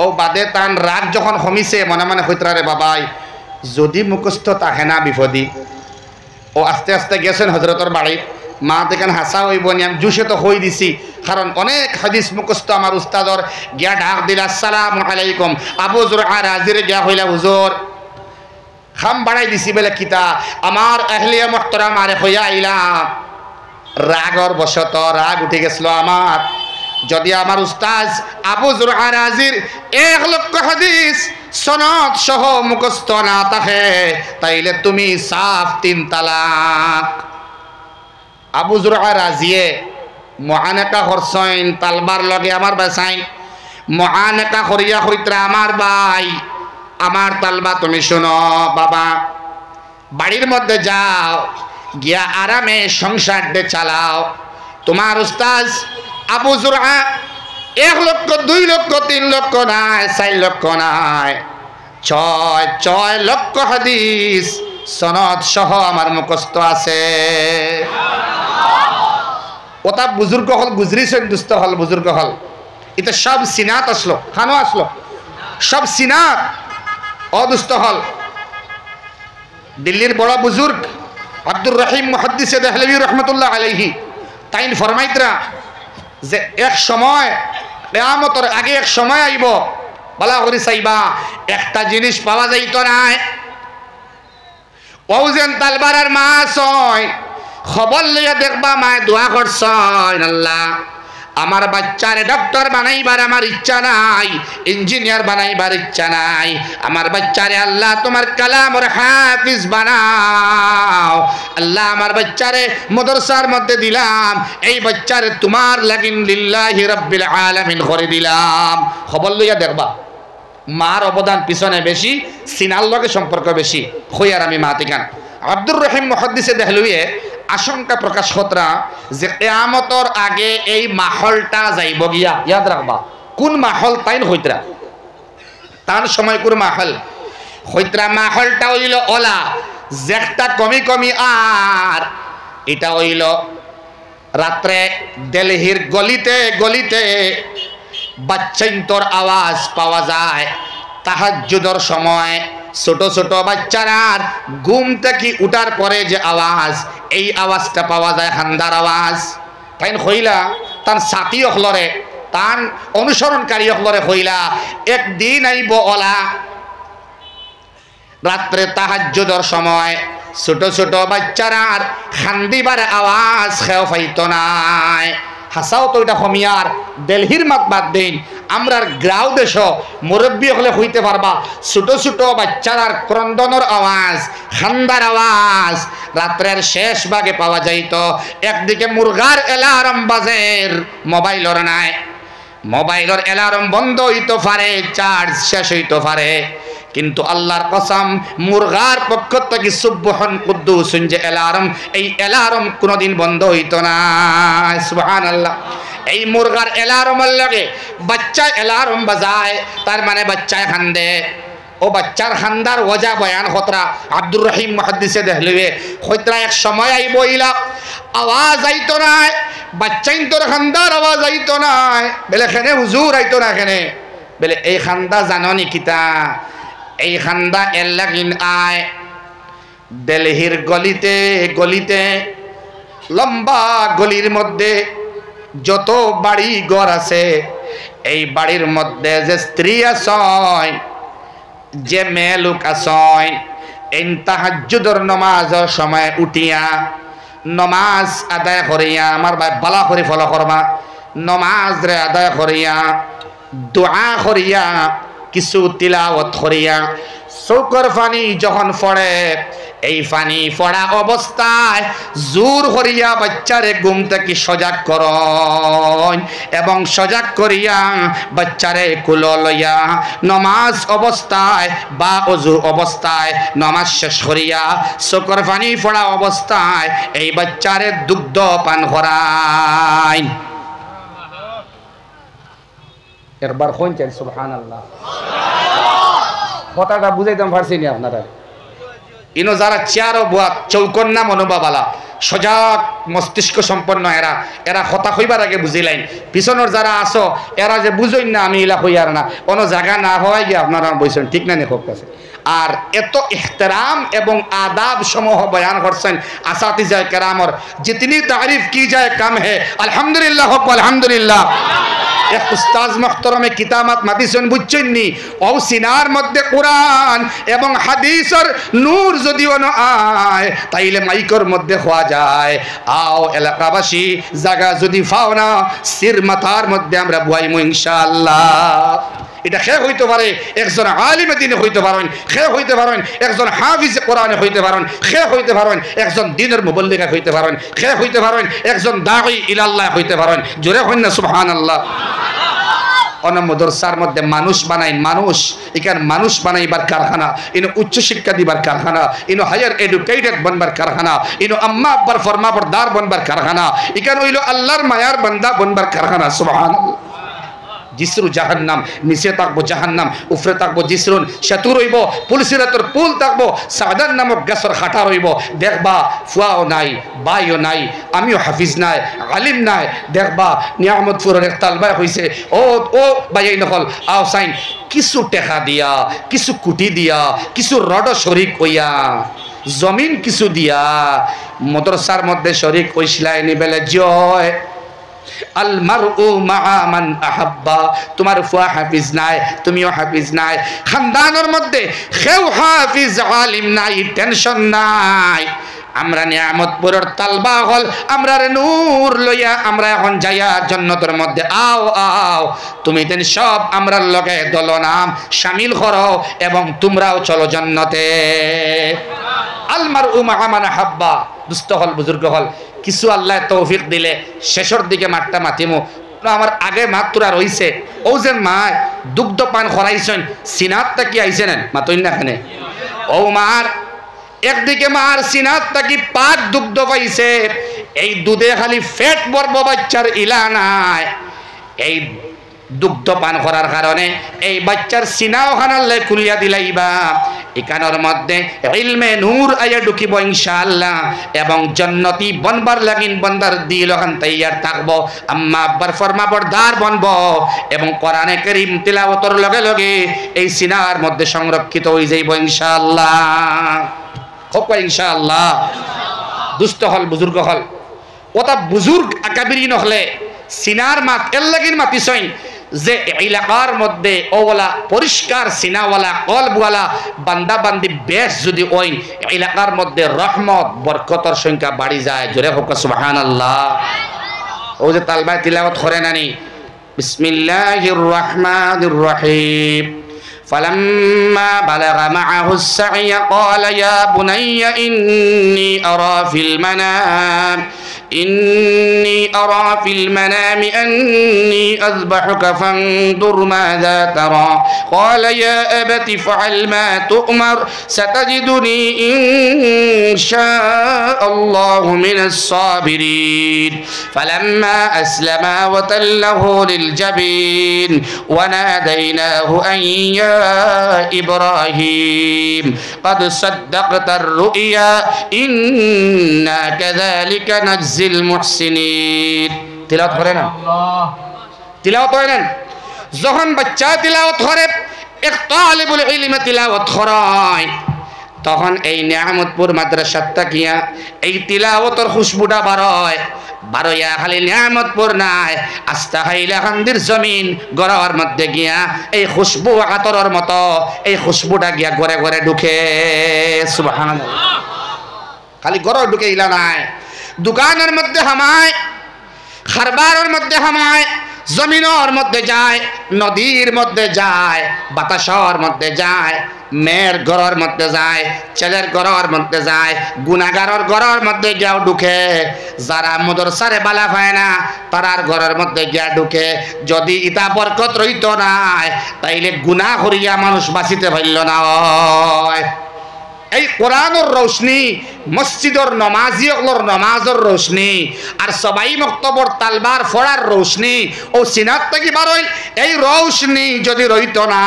S1: ও বাদে তান রাগ যখন কমিছে মনে মনে কইতরা রে বাবাই যদি মুখস্থ থাকে না বিপদি। ও আস্তে আস্তে গেছেন হজরতর বাড়ি, মা দেখেন হাসা হইব নি, আমি জুসে তো হই দিছি, কারণ অনেক হাদিস মুখস্থ আমার উস্তাদর। গিয়া ডাক দিলা আসসালামু আলাইকুম, আবু যুরআ রাজির গিয়া হইলা হুজুর খাম বাড়াই দিছি বলে কিতা, আমার আহলিয়া মুহতারাম আরে হইয়া আইলাম, রাগর বশত রাগ উঠে গেছিল আমার। যদি আমার উস্তাজ আবু যুরআ রাজির 1,00,000 হাদিস সনদ সহ মুখস্থ না থাকে তাইলে তুমি সাফ 3 তালাক। আবু যুরআ রাজিয়ে মুআনাকা করছেন তালবার লগে আমার বাসাইন, মুআনাকা করিয়া কইতরা আমার ভাই আমার তালবা তুমি শোনো বাবা, বাড়ির মধ্যে যাও, গিয়া আরামে সংসার দে চালাও। তোমার উস্তাজ আবু যুরআ 1,00,000 2,00,000 3,00,000 নাই, 4,00,000 নাই, 6 লক্ষ হাদিস সনদ সহ আমার মুখস্থ আছে। ওটা বুজুর্গ হল গুজরিছেন, দুস্থ হল বুজুর্গ হল, এটা সব সিনাত আসলো, খানো আসলো, সব সিনাত অদুস্থ হল। দিল্লির বড় বুজুর্গ আব্দুর রহিম মুহাদ্দিসে দেহলভী রহমতুল্লাহ আলাইহি তাইন ফরমাইতরা যে এক সময় কিয়ামতের আগে এক সময় আইব, বলা করি চাইবা একটা জিনিস পাওয়া যাইতো না, ওজেন তালবারার মা ছয়, খবর লইয়া দেখবা মায় দোয়া করছেন আল্লাহ আমার বাচ্চারে ডক্টর বানাইবার আমার ইচ্ছা নাই, ইঞ্জিনিয়ার বানাইবার ইচ্ছা নাই, আমার বাচ্চারে আল্লাহ তোমার কালামের হাফিজ বানাও, আল্লাহ আমার বাচ্চারে মাদ্রাসার মধ্যে দিলাম, এই বাচ্চারে তোমার লাগিন লিল্লাহি রাব্বিল আলামিন করে দিলাম। খবর লইয়া দেখবা মার অবদান পিছনে বেশি, সিনার লগে সম্পর্ক বেশি। হইয়ার আমি মাতিকান আব্দুর রহিম মুহাদ্দিসে দেহলভীয়ে আশঙ্কা প্রকাশ কতরা যে কিয়ামতের আগে এই মাহলটা যাইব গিয়া, ইয়াদ রাখবা কোন মাহল তাইন হইতরা, তার সময় কোন মাহল হইতরা, মাহলটা হইল ওলা যেটা কমি কমি, আর এটা হইল রাত্রে দিল্লির গলিতে গলিতে বাচ্চাইন্তর আওয়াজ পাওয়া যায়, তাহাজ্জুদের সময় ছোট ছোট বাচ্চারার ঘুম থেকে উঠার পরে যে আওয়াজ, এই আওয়াজটা পাওয়া যায় হান্দার আওয়াজ। তাই হইলা তার সাথী হলরে, তার অনুসরণকারী হলরে হইলা একদিন আইব ওলা রাত্রে তাহাজ্জুদের সময় ছোট ছোট বাচ্চারার খান্দিবার আওয়াজ খেও পাইত নাই, হাসাও তো এটা হমিয়ার দিল্লির মাত বাদ দিন আমরার গ্রাউ দেশ মুরব্বী হলে হইতে পারবা ছোট ছোট বাচ্চার ক্রন্দনের আওয়াজ খান্দার আওয়াজ রাত্রের শেষ ভাগে পাওয়া যাইত একদিকে মুরগার অ্যালার্ম বাজের মোবাইলর নাই মোবাইলের অ্যালার্ম বন্ধ হইতে পারে চার্জ শেষ হইতে পারে কিন্তু আল্লাহর কসম মুরগার পক্ষ থেকে সুবহান কুদ্দুসুন যে অ্যালার্ম এই অ্যালার্ম কোনোদিন বন্ধ হইতো না সুবহানাল্লাহ এই মুরগার অ্যালার্মের লাগে বাচ্চা অ্যালার্ম বাজায় তার মানে বাচ্চায় কান্দে ও বাচ্চার খান্দার ওজা বয়ান খতরা আব্দুর রহিম মুহাদ্দিসে দেখলিবে খতরা এক সময় আইব ইলা আওয়াজ আইতো না বাচ্চাইন তোর খান্দার আওয়াজ আইতো না বলে এখানে হুজুর আইতো না এখানে বলে এই খান্দা জাননি কিতা এই খান্দা এর লাগিন আয় দিল্লির গলিতে গলিতে লম্বা গলির মধ্যে যত বাড়ি ঘর আছে এই বাড়ির মধ্যে যে স্ত্রী আছে যে মেয়ে লোক আছে এই তাহাজ্জুদের নামাজের সময় উঠিয়া নমাজ আদায় করিয়া আমার ভাই বালা করে ফলো করবা নমাজ রে আদায় করিয়া দোয়া করিয়া কিছু তিলাওয়াত করিয়া চৌকর পানি যখন পড়ে এই পানি পড়া অবস্থায় জোর করিয়া বাচ্চারে ঘুম থেকে সজাগ করন এবং সজাগ করিয়া বাচ্চারে কুলো লইয়া নমাজ অবস্থায় বা ওযু অবস্থায় নমাজ শেষ করিয়া চৌকর পানি পড়া অবস্থায় এই বাচ্চারে দুগ্ধ পান করায় একবার শুনছেন সুবহানাল্লাহ কথাটা বুঝাইতাম পারছি না আপনারা ইনো যারা চেয়ার ও বুয়া চৌকন্যা মনোবাবালা সজাগ মস্তিষ্ক সম্পন্ন এরা এরা কথা কইবার আগে বুঝিলাইন পিছনের যারা আসো এরা যে বুঝইন না আমি ইলা কইয়ার না কোনো জায়গা না হয় গিয়ে আপনারা বলছেন ঠিক না নেখক কাছে আর এত ইহতরাম এবং আদাব সমূহ বয়ান করছেন আসাতিজা কেরামর जितनी तारीफ की जाए कम है अल्हम्दुलिल्लाह हो अल्हम्दुलिल्लाह एक उस्ताद मुहतरमे कितामत मातिसन बुझছেননি ও সিনার মধ্যে কোরআন এবং হাদিসের নূর যদি ono আয় তাইলে মাইকর মধ্যে হওয়া যায় আও এলাকাবাসী জায়গা যদি পাও না সির মাথার মধ্যে আমরা বুয়াইমু ইনশাআল্লাহ এটা খে হইতে পারে একজন আলিমে দ্বীন হইতে পারেন খে হইতে পারেন একজন হাফিজ কোরআন হইতে পারেন খে হইতে পারেন একজন দ্বীনের মুবল্লিগ হইতে পারেন খে হইতে পারেন একজন দাঈ ইলাল্লাহ হইতে পারেন জোরে হইন না সুবহানাল্লাহ অনমদরসার মধ্যে মানুষ বানাই মানুষ এখানে মানুষ বানাইবার কারখানা ইনো উচ্চ শিক্ষা দিবার কারখানা ইনো হায়ার এডুকেটেড বনবার কারখানা ইনো আম্মা আব্বার ফরমাবরদার বনবার কারখানা এখানে হইল আল্লাহর মায়ার বান্দা বনবার কারখানা সুবহানাল্লাহ जिसरु जहन्नम निचे तकबो जहन्नम उफरे तकबो जिसरुन शतु रइब पुलिसिरातर पुल तकबो सादान नामक गासर खाटा रइब देखबा फुआओ नाई बाइओ नाई आमिओ हाफिज नाई आलिम नाई देखबा नियामतपुरेर एक तालबा हइसे ओ बाई नखल आओ साइन किसु टेका दिया किसु कुटी दिया किसु रड शरीक हइया जमीन किसु दिया मदरसार मध्य शरीक हइसिलाइनि बेले जय আল মারউ মা মান আহাব্বা তোমার ফুয়া হাফিজ নাই তুমিও হাফিজ নাই খানদানের মধ্যে কেউ হাফিজ আলিম নাই টেনশন নাই আমরা নিয়ামতপুরের তালবা হল আমরা নূর লইয়া আমরা এখন যাইয়া জান্নাতের মধ্যে আও আও তুমি দেন সব আমরার লগে দলনাম শামিল করো এবং তোমরাও চলো জান্নাতে আল মারউ মা মান আহাব্বা দুস্থ হল বুজুর্গ হল কিছু আল্লাহ তৌফিক দিলে শেষের দিকে মাঠটা মাতিমু আমার আগে মাত্রা রইছে ও যে মা দুগ্ধ পান করাইছেন সিনাত তাকি আইছেন মাতইন না এখানে ও মার একদিকে মার সিনাত তাকি পাক দুগ্ধ পাইছে এই দুধে খালি ফ্যাট বর্ব বাচ্চার ইলা নাই এই দুগ্ধ পান করার কারণে এই বাচ্চার সিনাও খানালে খুলিয়া দিলাইবা এখানের মধ্যে ইলমে নূর আয়া ঢুকিব ইনশাআল্লাহ এবং জান্নাতি বনবার লাগিন বন্দার দিল ওখান তৈয়ার থাকবো আম্মা আব্বার ফরমাবরদার বনব এবং কোরআনে কারীম তিলাওয়াতের লগে লগে এই সিনার মধ্যে সংরক্ষিত হয়ে যাইব ইনশাআল্লাহ হোক ইনশাআল্লাহ দুস্থ হল বুজুর্গ হল ওটা বুজুর্গ আকাবিরিন হলে সিনার মাত এর লাগিন মাতিছইন যে এলাকার মধ্যে ওলা পরিষ্কার সিনাওয়ালা কলবওয়ালা বান্দা বান্দি বেশ যদি ওই এলাকার মধ্যে রহমত বরকতর সংখ্যা বাড়ি যায় জোরে হোক সুবহানাল্লাহ ও যে তালবায় তিলাওয়াত করে নানি বিসমিল্লাহির রহমানির রহিম فلما بلغ معه السعي قال يا بني إني أرى في المنام أني أذبحك فانظر ماذا ترى قال يا أبت افعل ما تؤمر ستجدني إن شاء الله من الصابرين فلما أسلما وتله للجبين وناديناه أن يا إبراهيم قد صدقت الرؤيا إنا كذلك نجزي المحسنين তিলাওয়াত করেন না তিলাওয়াত করেন যখন বাচ্চা তিলাওয়াত করে এক তালিবুল ইলম তিলাওয়াত করে তখন এই নিয়ামতপুর মাদ্রাসাত তাকিয়া এই তিলাওয়াতের খুশবুটা বারোয়া খালি নিয়ামতপুর নাই আস্তা হাইলাকান্দির জমিন গড়ার মধ্যে গিয়া এই খুশবু আতরের মতো এই খুশবুটা গিয়া ঘরে ঘরে ঢুকে সুবহানাল্লাহ খালি ঘরে ঢুকে ইলা নাই দোকানের মধ্যে হামায় খারবারের মধ্যে হামায় জমিনের মধ্যে যায় নদীর মধ্যে যায় বাতাসের মধ্যে যায় মেয়ের ঘরের মধ্যে যায় ছেলের ঘরের মধ্যে যায় গুনাহগারের ঘরের মধ্যে গিয়াও ঢুকে যারা মাদ্রাসারে বালা পায় না তারার ঘরের মধ্যে গিয়া ঢুকে যদি ইতা বরকত রইতো না তাইলে গুনাহ করিয়া মানুষ বাঁচিতে পারল না এই কোরআনের রৌশনি মসজিদর নমাজিয়র নমাজের রৌশনি আর সবাই মক্তবর তালবার ফড়ার রৌশনি ও সিনাত থেকে বারইল এই রৌশনি যদি রইত না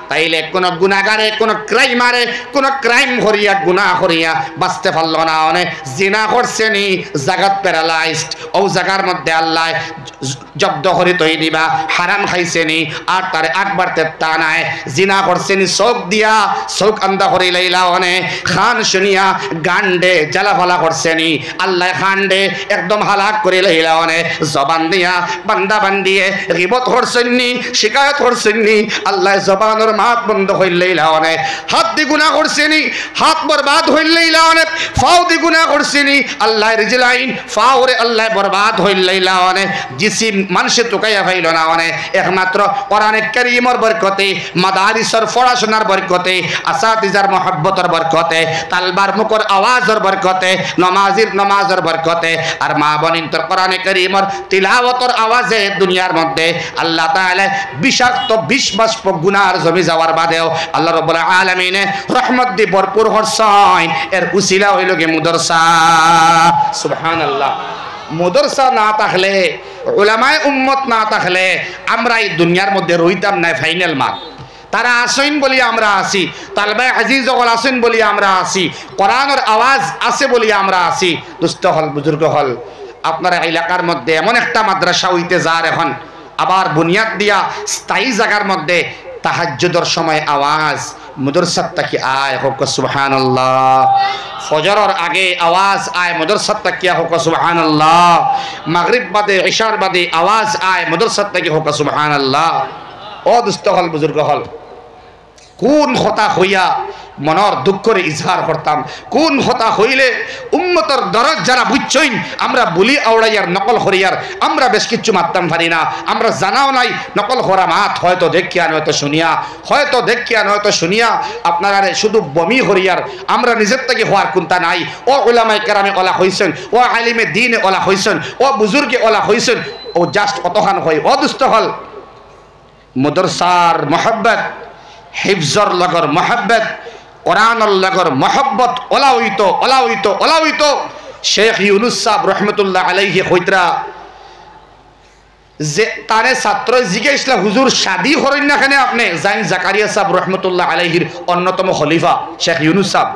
S1: তাইলে কোন গুনাহগারে কোন ক্রাইমারে কোন ক্রাইম করিয়া গুনাহ করিয়া বাঁচতে পারল না অনেক জিনা করছেনি জাগাত প্যারালাইজড ও জাগার মধ্যে আল্লাহ জব্দ করে তৈ দিবা হারাম খাইছেনি আর তারে আকবার তেত্তা নাই জিনা করছেনি চোখ দিয়া চোখ আন্দা করে লাইলা অনেক খান শুনিয়া গান্ডে জ্বালাফালা করছেনি আল্লাহ খান্ডে একদম হালাক করে লইলা অনে জবান দিয়া বান্দা বান্দিয়ে গিবত করছেননি শিকায়ত করছেননি আল্লাহ জবানের মাত বন্ধ হইল লইলা অনে হাত দি গুনাহ করছেনি হাত বরবাদ হইল লইলা অনে ফাও দি গুনাহ করছেনি আল্লাহ রিজলাইন ফাওরে আল্লাহ বরবাদ হইল লইলা অনে জিসিম মানুষে তোকাইয়া ফাইল না অনে একমাত্র কোরআনে কারীমের বরকতে মাদারিসের পড়াশোনার বরকতে আসাতিজার মহব্বতের বরকতে তালবার মুখর আওয়াজের বরকতে নমাজের বরকতে আর মা বনিন্তর কোরআনে কারীমের তিলাওয়াতের আওয়াজে দুনিয়ার মধ্যে আল্লাহ তাআলা বিষাক্ত বিষবাষ্প গুনার জমি যাওয়ার বাদেও আল্লাহ রাব্বুল আলামিনে রহমত দি ভরপুর হরসাইন এর উসিলা হইল গে মাদ্রাসা সুবহানাল্লাহ মাদ্রাসা না থাকলে উলামায়ে উম্মত না থাকলে আমরা এই দুনিয়ার মধ্যে রইতাম না ফাইনাল মার্ক তারা আসেন বলি আমরা আসি তালবায়ে আজিজ ওগল আসেন বলি আমরা আসি কোরআনের আওয়াজ আছে বলি আমরা আসি দুস্থ হল বুজুর্গ হল আপনারা এলাকার মধ্যে এমন একটা মাদ্রাসা হইতে যার এখন আবার বুনিয়াদ দিয়া স্থায়ী জায়গার মধ্যে তাহাজ্জুদের সময় আওয়াজ মাদ্রাসাত তাকি আয় হোক সুবহানাল্লাহ ফজরের আগে আওয়াজ আয় মাদ্রাসাত তাকি হোক সুবহানাল্লাহ মাগরিব বাদে ইশার বাদে আওয়াজ আয় মাদ্রাসাত তাকি হোক সুবহানাল্লাহ ও দুস্থ হল বুজুর্গ হল কোন কথা হইয়া মনের দুঃখের ইজহার করতাম কোন কথা হইলে উম্মতের দরজ যারা বুঝছইন আমরা বলি আওড়াইয়ার নকল হরিয়ার আমরা বেশ কিছু মারতাম পারি না আমরা জানাও নাই নকল হরা মাত হয়তো দেখিয়া নয়তো শুনিয়া আপনারা শুধু বমি হরিয়ার আমরা নিজের থেকে হওয়ার কোনটা নাই ও উলামায়ে কেরামে ওলা হইছেন ও আলিমে দ্বীনে ওলা হইছেন ও বুজুর্গে ওলা হইছেন ও জাস্ট অতখান হয় ও দুস্থ হল মাদ্রাসার মহব্বত হিফজর লগর মহব্বত কোরআনের লগর মহব্বত ওলা হইতো শেখ ইউনুস সাহেব রহমতুল্লাহ আলাইহি কইতরা যে তারে ছাত্র জিজ্ঞাসা হুজুর শাদি করেন না কেন আপনি জাইন জাকারিয়া সাহেব রহমতুল্লাহ আলাইহির অন্যতম খলিফা শেখ ইউনুস সাহেব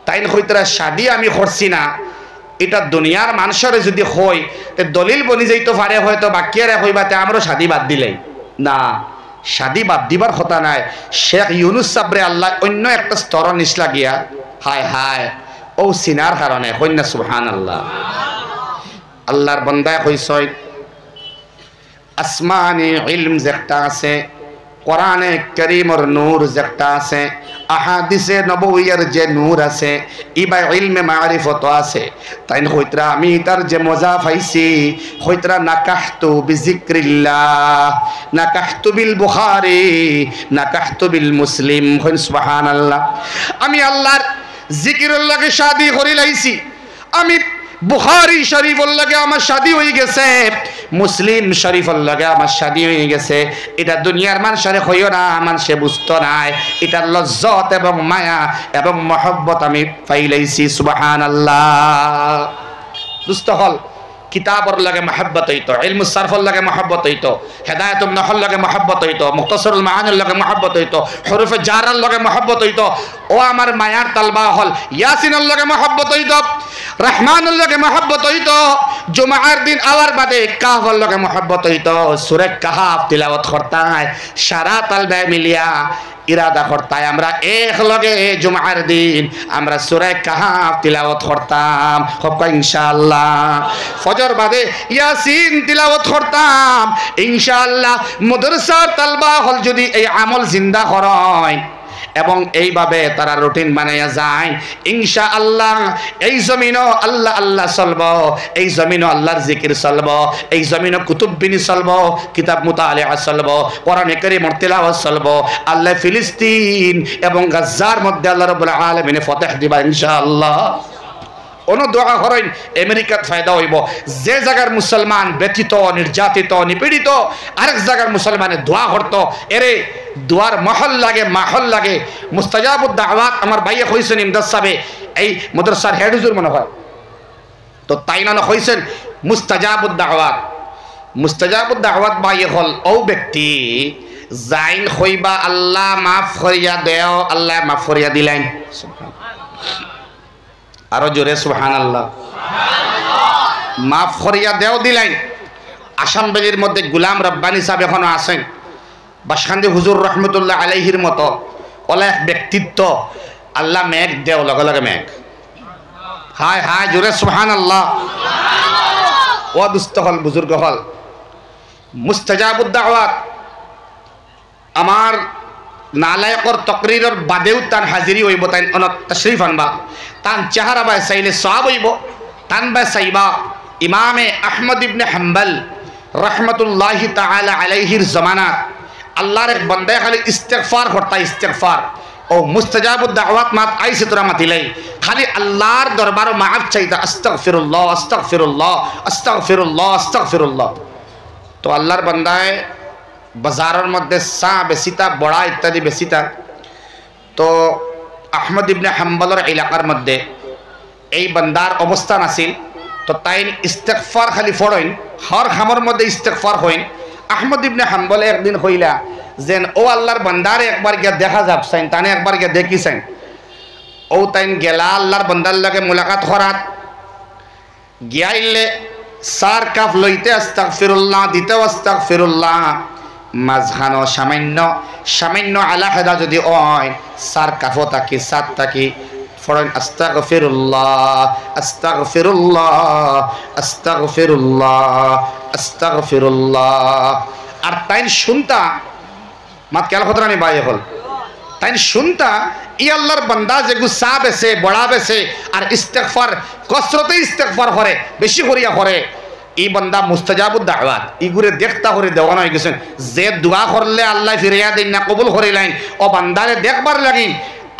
S1: তাইন কইতরা শাদি আমি করছি না এটা দুনিয়ার মানুষের যদি হয় দলিল বনি যাইতো পারে হয়তো বাকিয়ারে হইবাতে আমরাও শাদি বাদ দিলাই না শাদি বাদ দিবার কথা নাই শেখ ইউনুস সাবরে আল্লাহ অন্য একটা স্তর নিচলা গিয়া হায় হায় ও সিনার কারণে কন্যা সুবহানাল্লাহ আল্লাহর বান্দায় কইছয় আসমানি ইলম যেটা আছে কোরআনে কারীমর নূর যেটা আছে, আহাদিসে নবওয়ির যে নূর আছে, ইবা ইলমে মারিফত আছে, তাই হইতরা আমি তার যে মজা পাইছি, হইতরা নাকাহতু বিজিক্রিল্লাহ, নাকাহতু বিল বুখারী, নাকাহতু বিল মুসলিম। হইন সুবহানাল্লাহ। আমি আল্লাহর জিকিরের লাগে শাদি করি লাইছি, আমি বুখারী শরীফের লাগে আমার শাদি হয়ে গেছে, মুসলিম শরীফের লাগে আমার শাদি হয়ে গেছে। এটা দুনিয়ার মানুষের হইও না, মানুষে বুঝতো নাই এটার লজ্জত এবং মায়া এবং মহব্বত আমি পাইলাইছি। সুবহানাল্লাহ। দুস্থ হল কিতাবর লাগে মহব্বত হইতো, ইলমুস সারফর লাগে মহব্বত হইতো, হেদায়েতুন নহল লাগে মহব্বত হইতো, মুখতাসরুল মাআনির লাগে মহব্বত হইতো, হুরুফে জারার লাগে মহব্বত হইতো। ও আমার মায়ার তালবা হল ইয়াসিনের লাগে মহব্বত হইতো, রহমানুর লাগে মহব্বত হইতো, জুমার দিন আওয়ার বাদে কাহফর লাগে মহব্বত হইতো, সূরা কাহফ তিলাওয়াত করতাই সারা তালবা মিলিয়া ইরাদা করতাই আমরা এক লগে জুমার দিন আমরা সূরা কাহফ তিলাওয়াত করতাম। হোক ইনশাআল্লাহ। ফজর বাদে ইয়াসিন তিলাওয়াত করতাম ইনশাআল্লাহ। মাদ্রাসার তালবা হল যদি এই আমল জিন্দা হয় এবং এইভাবে তারা রুটিন বানাইয়া যায়, ইনশাআল্লাহ এই জমিনও আল্লাহ আল্লাহ চলব, এই জমিনও আল্লাহর জিকির চলব, এই জমিনও কুতুববিনী চলব, কিতাব মুতালিয়া চলব, কোরআনে কারীমের তিলাওয়াত চলব। আল্লাহ ফিলিস্তিন এবং গাজ্জার মধ্যে আল্লাহ রাব্বুল আলামিন ফতহ দিবা ইনশাআল্লাহ। অনু দোয়া করেন আমেরিকাত ফায়দা হইব। যে জায়গার মুসলমান ব্যথিত, নির্যাতিত, নিপীড়িত, আরেক জায়গার মুসলমানে দোয়া করতো, এরে দোয়ার মহল লাগে, মাহল লাগে। মুস্তাজাবুদ দাওয়াত আমার ভাইয়া কইছেন ইমদাদ সাহেব, এই মাদ্রাসার হেড হুজুর মনে হয়, তো তাই না কইছেন মুস্তাজাবুদ দাওয়াত। মুস্তাজাবুদ দাওয়াত ভাইয়া হল ও ব্যক্তি যাইন হইবা আল্লাহ মাফ করিয়া দেও, আল্লাহ মাফ করিয়া দিলেন। আরো জোরে সুবহানাল্লাহ। মাফ করিয়া দেও দিলেন। আসামবাড়ির মধ্যে গুলাম রব্বানি সাহেব এখনো আছেন, বাসখান্দি হুজুর রহমতুল্লাহ আলাইহির মতো ওলা এক ব্যক্তিত্ব, আল্লাহ মেঘ দেও লগে লগে মেঘ। হায় হায় জোরে সুবহানাল্লাহ। ও দুস্থ হল বুজুর্গ হল মুস্তাজাবুদ দাওয়াত আমার নালায়কর তকরিরের বাদেও তান হাজিরি হইব, তাই তশরিফ আনবা, তান চেহারা বাই চাইলে সওয়াব হইব, তান বাই চাইবা ইমামে আহমদ ইবনে হাম্বল রহমতুল্লাহি তাআলা আলাইহির জমানাত আল্লাহর এক বান্দা খালি ইস্তেগফার করতা, ইস্তেগফার ও মুস্তাজাবুদ দাওয়াত মাত আইছে তোরা মাতিলাই খালি আল্লাহর দরবারে মাফ চাইতা, আস্তাগফিরুল্লাহ আস্তাগফিরুল্লাহ আস্তাগফিরুল্লাহ আস্তাগফিরুল্লাহ। তো আল্লাহর বান্দায় বাজারের মধ্যে চা বেচিতা, বড়া ইত্যাদি বেচিতা। তো আহমদ ইবনে হাম্বলের এলাকার মধ্যে এই বান্দার অবস্থান আছিল। তো তাই ইস্তেগফার খালি ফড়ইন, হর খামর মধ্যে ইস্তেগফার হইন। আহমদ ইবনে হাম্বলে একদিন হইলা যেন ও আল্লাহর বান্দারে একবার গিয়া দেখা যাবছেন, তানে একবার গিয়া দেখিছেন। ও তাইন গেলা আল্লাহর বান্দার লাগে মুলাকাত করাত গিয়াইলে সার কাপ লইতে আস্তাগফিরুল্লাহ দিতে আস্তাগফিরুল্লাহ, মাঝখানো সামান্য সামান্য আলাহেদা যদি হয় সার কাফো থাকি সাত থাকি ফড়েন আস্তাগফিরুল্লাহ আস্তাগফিরুল্লাহ আস্তাগফিরুল্লাহ আস্তাগফিরুল্লাহ। আর তাইন শুনতা মাত কেল খতরানি বাই হল, তাইন শুনতা ই আল্লাহর বান্দা যেগু চা বেছে, বড়া বেছে আর ইস্তেগফার কসরতে ইস্তেগফার করে, বেশি করিয়া করে। এই বান্দা মুস্তাজাবুদ দাওয়াত ইগুরে দেখতা করে দেওয়ানো হয়ে গেছেন। যে দোয়া করলে আল্লাহ ফিরিয়া দেন না, কবুল করিলেন, ও বান্দারে দেখবার লাগিন।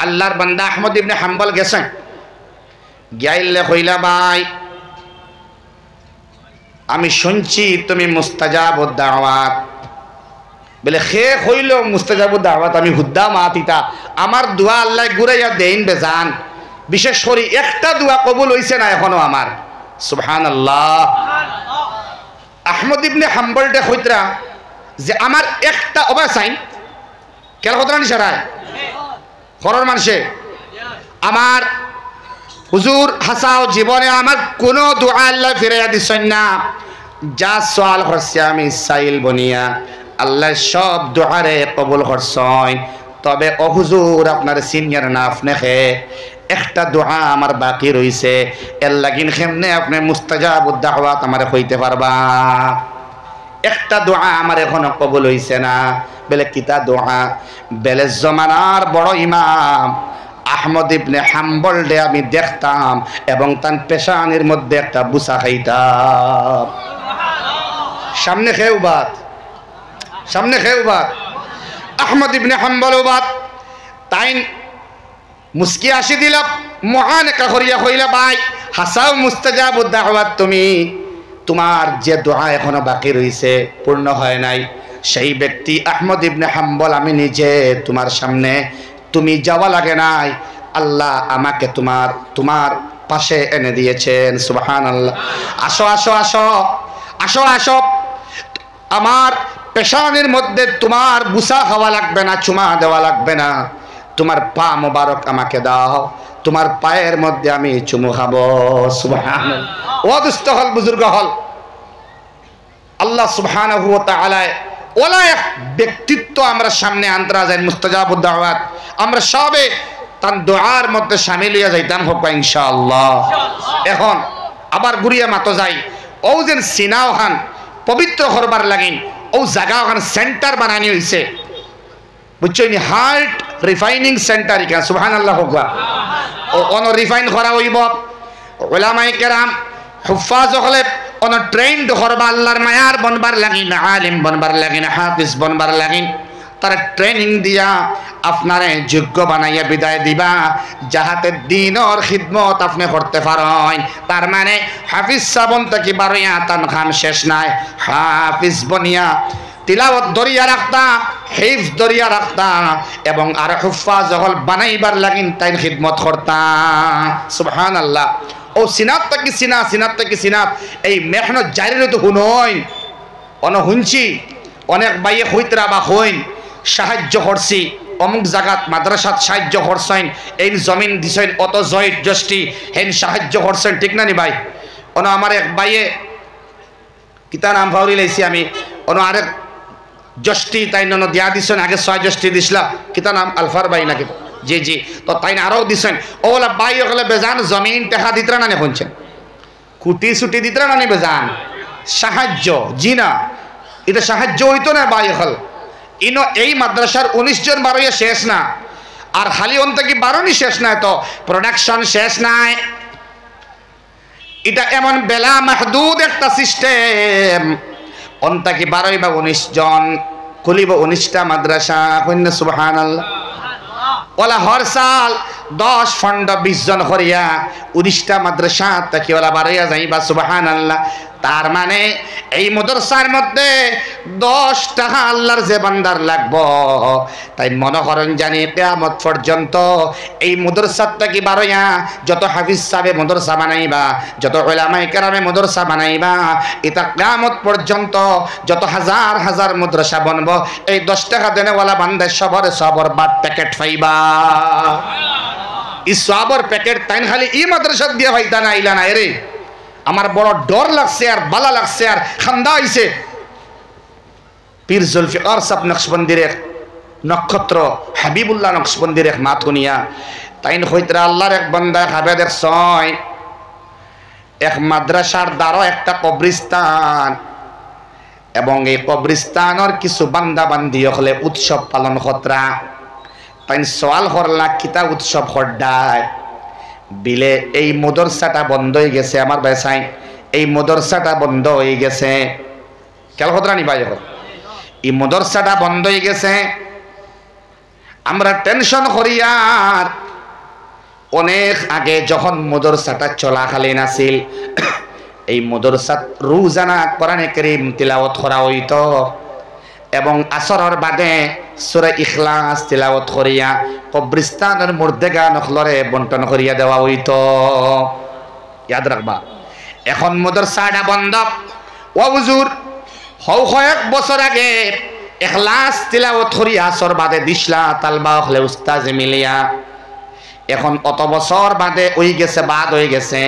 S1: আল্লাহর বান্দা আহমদ ইবনে হাম্বল গেছেন, গিয়াইলে কইলা ভাই আমি শুনছি তুমি মুস্তাজাবুদ দাওয়াত। বলে খে হইল মুস্তাজাবুদ দাওয়াত, আমি হুদ্দা মাতিতা, আমার দোয়া আল্লাহ ঘুরাইয়া দেন বেজান, বিশেষ করে একটা দোয়া কবুল হইছে না এখনো আমার। সুবহানাল্লাহ। আহমদ ইবনে হাম্বল দে কইতরা যে আমার একটা অবা চাইন কেন কথা নিশারায় ঘরের মানুষে আমার হুজুর হাসাও জীবনে আমার কোনো দোয়া আল্লাহ ফিরাইয়া দিছেন না, যা সওয়াল করছি আমি সাইল বনিয়া আল্লাহ সব দোয়ারে কবুল করছেন। তবে ও হুজুর আপনার সিনিয়র না আপনাকে একটা দোয়া আমার বাকি রইছে, এর লাগিন কেমনে আপনি মুস্তাজাবুদ দাওয়াত আমারে কইতে পারবা? একটা দোয়া আমার এখনো কবুল হইছে না। বলে কিতা দোয়া? বেলে জমানার বড় ইমাম আহমদ ইবনে হাম্বল ডে আমি দেখতাম এবং তার পেশানির মধ্যে একটা বুসা খাইতাম। সামনে খেউ বাত, সামনে খেউ বাত। আহমদ ইবনে হাম্বল বাত তাই মুস্কি আসি দিল, মহানেকা করিয়া কইলা ভাই হাসাও মুস্তাজাবুদ দাওয়াত, তুমি তোমার যে দোয়া এখনো বাকি রয়েছে পূর্ণ হয় নাই, সেই ব্যক্তি আহমদ ইবনে হাম্বল আমি নিজে তোমার সামনে, তুমি যাওয়া লাগে নাই, আল্লাহ আমাকে তোমার তোমার পাশে এনে দিয়েছেন। সুবহানাল্লাহ। আসো আসো আসো আসো আসো, আমার পেশানির মধ্যে তোমার বুসা খাওয়া লাগবে না, চুমা দেওয়া লাগবে না, তোমার পা মোবারক আমাকে দাও, তোমার পায়ের মধ্যে আমি চুমু খাবো। সুবহানাল্লাহ। ও দুস্থ হল, বুজুর্গ হল, আল্লাহ সুবহানাহু ওয়া তাআলা ওলা এক ব্যক্তিত্ব আমরা সামনে আনতে যাই, মুস্তাজাবুদ দাওয়াত, আমরা সবে তার দোয়ার মধ্যে শামিল হইয়া যাইতাম হোক ইনশাআল্লাহ। এখন আবার ঘুরিয়া মাতো যাই, ও যেন সিনাও খান পবিত্র করবার লাগিন ও জায়গা ওখানে সেন্টার বানানি হয়েছে, বুঝছো নি, হার্ট রিফাইনিং সেন্টার। ইকা সুবহানাল্লাহ হোক। ও অন রিফাইন করা হইব, উলামায়ে কেরাম হুফাজ হলে অন ট্রেন্ড করবা আল্লাহর মায়ার বনবার লাগিন, আলিম বনবার লাগিন, হাফিজ বনবার লাগিন, তারা ট্রেনিং দিয়া আপনারে যোগ্য বানাইয়া বিদায় দিবা, যাহাতে দিনের খিদমত আপনি করতে পারেন। তার মানে হাফিজ সাবন থেকে বারোয়া তান খাম শেষ নাই, হাফিজ বনিয়া তিলাওয়াত দরিয়া রাখতা, হিফজ দরিয়া রাখতা এবং আর হুফাজ হল বানাইবার লাগিন তাই খিদমত করতা। সুবহানাল্লাহ। ও সিনাত থেকে সিনাত, সিনাত থেকে সিনাত, এই মেহনত জারি তো হুনইন অন হুনছি, অনেক বাইয়ে হইতরা বা হইন সাহায্য করছি, অমুক জায়গাত মাদ্রাসাত সাহায্য করছেন, এই জমিন দিছেন, অত জয়েট জষ্টি হেন সাহায্য করছেন, ঠিক না নি ভাই? অন আমার এক বাইয়ে কিতা নাম ভাউরি লাইছি আমি, অন আরেক জষ্টি তাই ন দিয়া দিছেন, আগে 6 জষ্টি দিছিলা, কিতা নাম আলফার বাই নাকি? জি জি, তো তাই না আরও দিছেন। ওলা বাই ওগুলো বেজান জমিন টেকা দিতরা না শুনছেন, কুটি ছুটি দিতরা না বেজান সাহায্য। জি না, এটা সাহায্য হইতো না বাই হল ইনো এই মাদ্রাসার 19 জন বারোইয়া শেষ না, আর খালি অন থেকে 12 শেষ নাই, তো প্রোডাকশন শেষ নাই। এটা এমন বেলা মাহদুদ একটা সিস্টেম, অন থেকে 12 বা 19 জন খুলিব 19টা মাদ্রাসা। কন্যা সুবহানাল্লাহ। ওলা হর সাল 10 ফন্ড 20 জন করিয়া 19টা মাদ্রাসা থেকে ওলা বারোইয়া যাইবা। সুবহানাল্লাহ। তার মানে এই মাদ্রাসার মধ্যে 10 টাকা আল্লাহর যে বান্দার লাগবো, তাই মনে করেন জানি কিয়ামত পর্যন্ত এই মাদ্রাসার থেকে বারোয়া যত হাফিজ সাহেব মাদ্রাসা বানাইবা, যত উলামায়ে কেরামে মাদ্রাসা বানাইবা, এটা কিয়ামত পর্যন্ত যত হাজার হাজার মাদ্রাসা বনব, এই 10 টাকা দেনেওয়ালা বান্দার সবরে সবর বাদ প্যাকেট পাইবা। এই সবর প্যাকেট তাই খালি এই মাদ্রাসা দিয়ে হইতা না আইলা না রে। আমার বড় ডর লাগছে আর বালা লাগছে আর খান্দা হইছে। পীর জুলফিকার সাহেব নকশবন্দির এক নক্ষত্র, হাবিবুল্লাহ নকশবন্দির এক মাথুনিয়া, তাইন হইতরা আল্লাহর এক বান্দা খাবে দেখছয়, এক মাদ্রাসার দ্বারও একটা কবরিস্তান, এবং এই কবরিস্তানের কিছু বান্দা বান্দি হলে উৎসব পালন খতরা। তাই সওয়াল করলা কিতা উৎসব হড্ডায় বিলে এই মাদ্রাসাটা বন্ধ হয়ে গেছে। আমার বেসাই এই মাদ্রাসাটা বন্ধ হয়ে গেছে, কেন খতরা নি ভাই? এই মাদ্রাসাটা বন্ধ হয়ে গেছে, আমরা টেনশন করি। আর অনেক আগে যখন মাদ্রাসাটা চলাকালীন আছিল, এই মাদ্রাসাত রোজানা কোরআনে কারীম তিলাওয়াত করা হইতো এবং আসরের বাদে সূরা ইখলাস তিলাওয়াত করিয়া কবরস্থানের মুর্দেগা নখলরে বন্টন করিয়া দেওয়া হইতো। ইয়াদ রাখবা। এখন মাদ্রাসাটা বন্ধ। ও হুজুর, কয়েক বছর আগে ইখলাস তিলাওয়াত করিয়া আসর বাদে দিশলা তালবা হলে উস্তাজে মিলিয়া, এখন অত বছর বাদে ওই গেছে, বাদ হয়ে গেছে,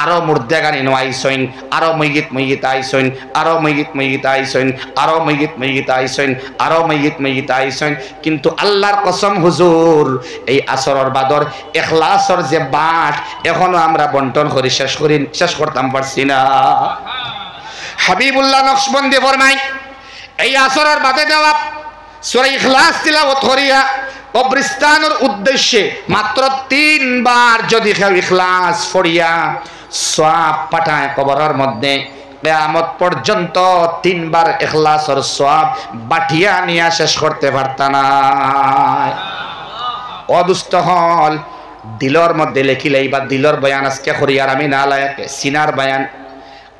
S1: আরো মুর্দেগানি আইসইন, আরো মইগিত আইসইন, আরো মইগিত আইসইন, আরো মইগিত আইসইন, আরো মইগিত আইসইন। কিন্তু আল্লাহর কসম হুজুর, এই আসরের বাদর ইখলাসর যে বাট এখনো আমরা বন্টন করি শেষ করতাম পারছি না। হাবিবুল্লাহ নকশবন্দি ফরমায় এই আসরের বাদে দেওয়া সূরা ইখলাস তিলাওয়াত করিয়া কবরস্থানের উদ্দেশ্যে মাত্র 3 বার যদি কেউ ইখলাস পড়িয়া সওয়াব পাঠায় কবরের মধ্যে, কিয়ামত পর্যন্ত 3 বার ইখলাসের সওয়াব বাটিয়া নিয়ে শেষ করতে পারতা না। অদুষ্ট হল দিলর মধ্যে লেখিলেই বা দিলর বয়ান আজকে করি আর আমি না লাগে সিনার বয়ান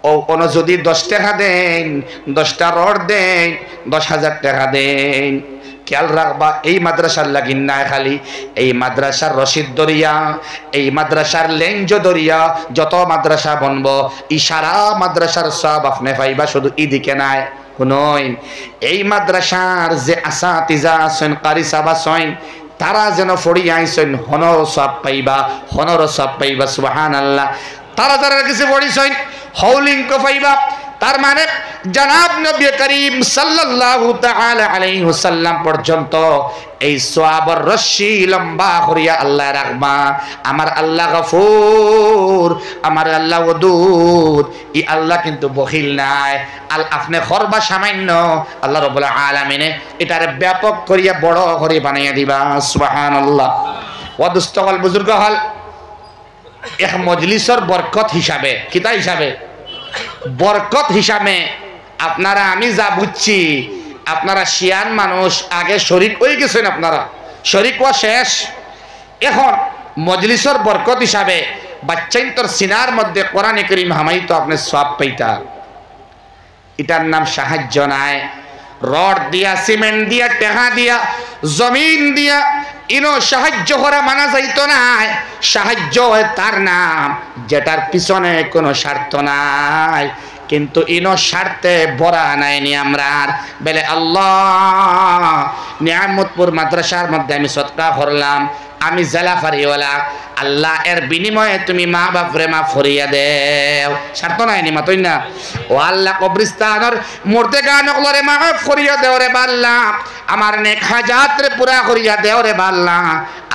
S1: ও কোনো যদি 10 টাকা দেন 10টা রড দেন 10,000 টাকা দেন। খেয়াল রাখবা এই মাদ্রাসার লাগিন না খালি এই মাদ্রাসার রশিদ দরিয়া এই মাদ্রাসার লেঞ্জ দরিয়া যত মাদ্রাসা বনব ইশারা মাদ্রাসার সব আপনি পাইবা, শুধু ইদিকে নাই শুনুন এই মাদ্রাসার যে আসাতিজা আছেন কারি সাহেব আছেন তারা যেন ফড়ি আইছেন হনর সব পাইবা, হনর সব পাইবা সুবহানাল্লাহ। তারা যারা কিছু পড়িছেন হৌলিঙ্ক পাইবা। তার মানে জনাব নবী করিম সাল্লাল্লাহু তাআলা আলাইহি ওয়াসাল্লাম পর্যন্ত এই সওয়াবের রশি লম্বা করিয়া আল্লাহ রাখবা। আমার আল্লাহ গফুর, আমার আল্লাহ ওদুদ, এই আল্লাহ কিন্তু বখিল নাই। আপনি করবা সামান্য, আল্লাহ রাব্বুল আলামিনে এটারে ব্যাপক করিয়া বড় করে বানাইয়া দিবা সুবহানাল্লাহ। ওয়াদুস্ত হল বুজুর্গ হল এক মজলিসের বরকত হিসাবে, কিতা হিসাবে? বরকত হিসাবে। আপনারা আমি যা বুঝছি আপনারা শিয়ান মানুষ, আগে শরীক হয়ে গেছেন, আপনারা শরীক হওয়া শেষ। এখন মজলিসের বরকত হিসাবে বাচ্চাইন তোর সিনার মধ্যে কোরআনে কারীম হামাই তো আপনি সওয়াব পাইতা। এটার নাম সাহায্য নাই। রড দিয়া, সিমেন্ট দিয়া, টেহা দিয়া, জমিন দিয়া ইনো সাহায্য করা মানা যাইতো না। সাহায্য হয় তার নাম যেটার পিছনে কোনো স্বার্থ নাই, কিন্তু ইনো স্বার্থে বড়া নাইনি আমরা বেলে আল্লাহ নিয়ামতপুর মাদ্রাসার মধ্যে আমি সদকা করলাম, আমি জেলা ফারিওয়ালা, আল্লাহ এর বিনিময়ে তুমি মা বাপরে মা ফরিয়া দেও, স্বার্থ নাইনি মাতই না। ও আল্লাহ কবরস্থানের মুর্দে গানকলরে মা ফরিয়া দেও রে বাল্লা, আমার নেক হাজাত রে পুরা করিয়া দেও রে বাল্লা,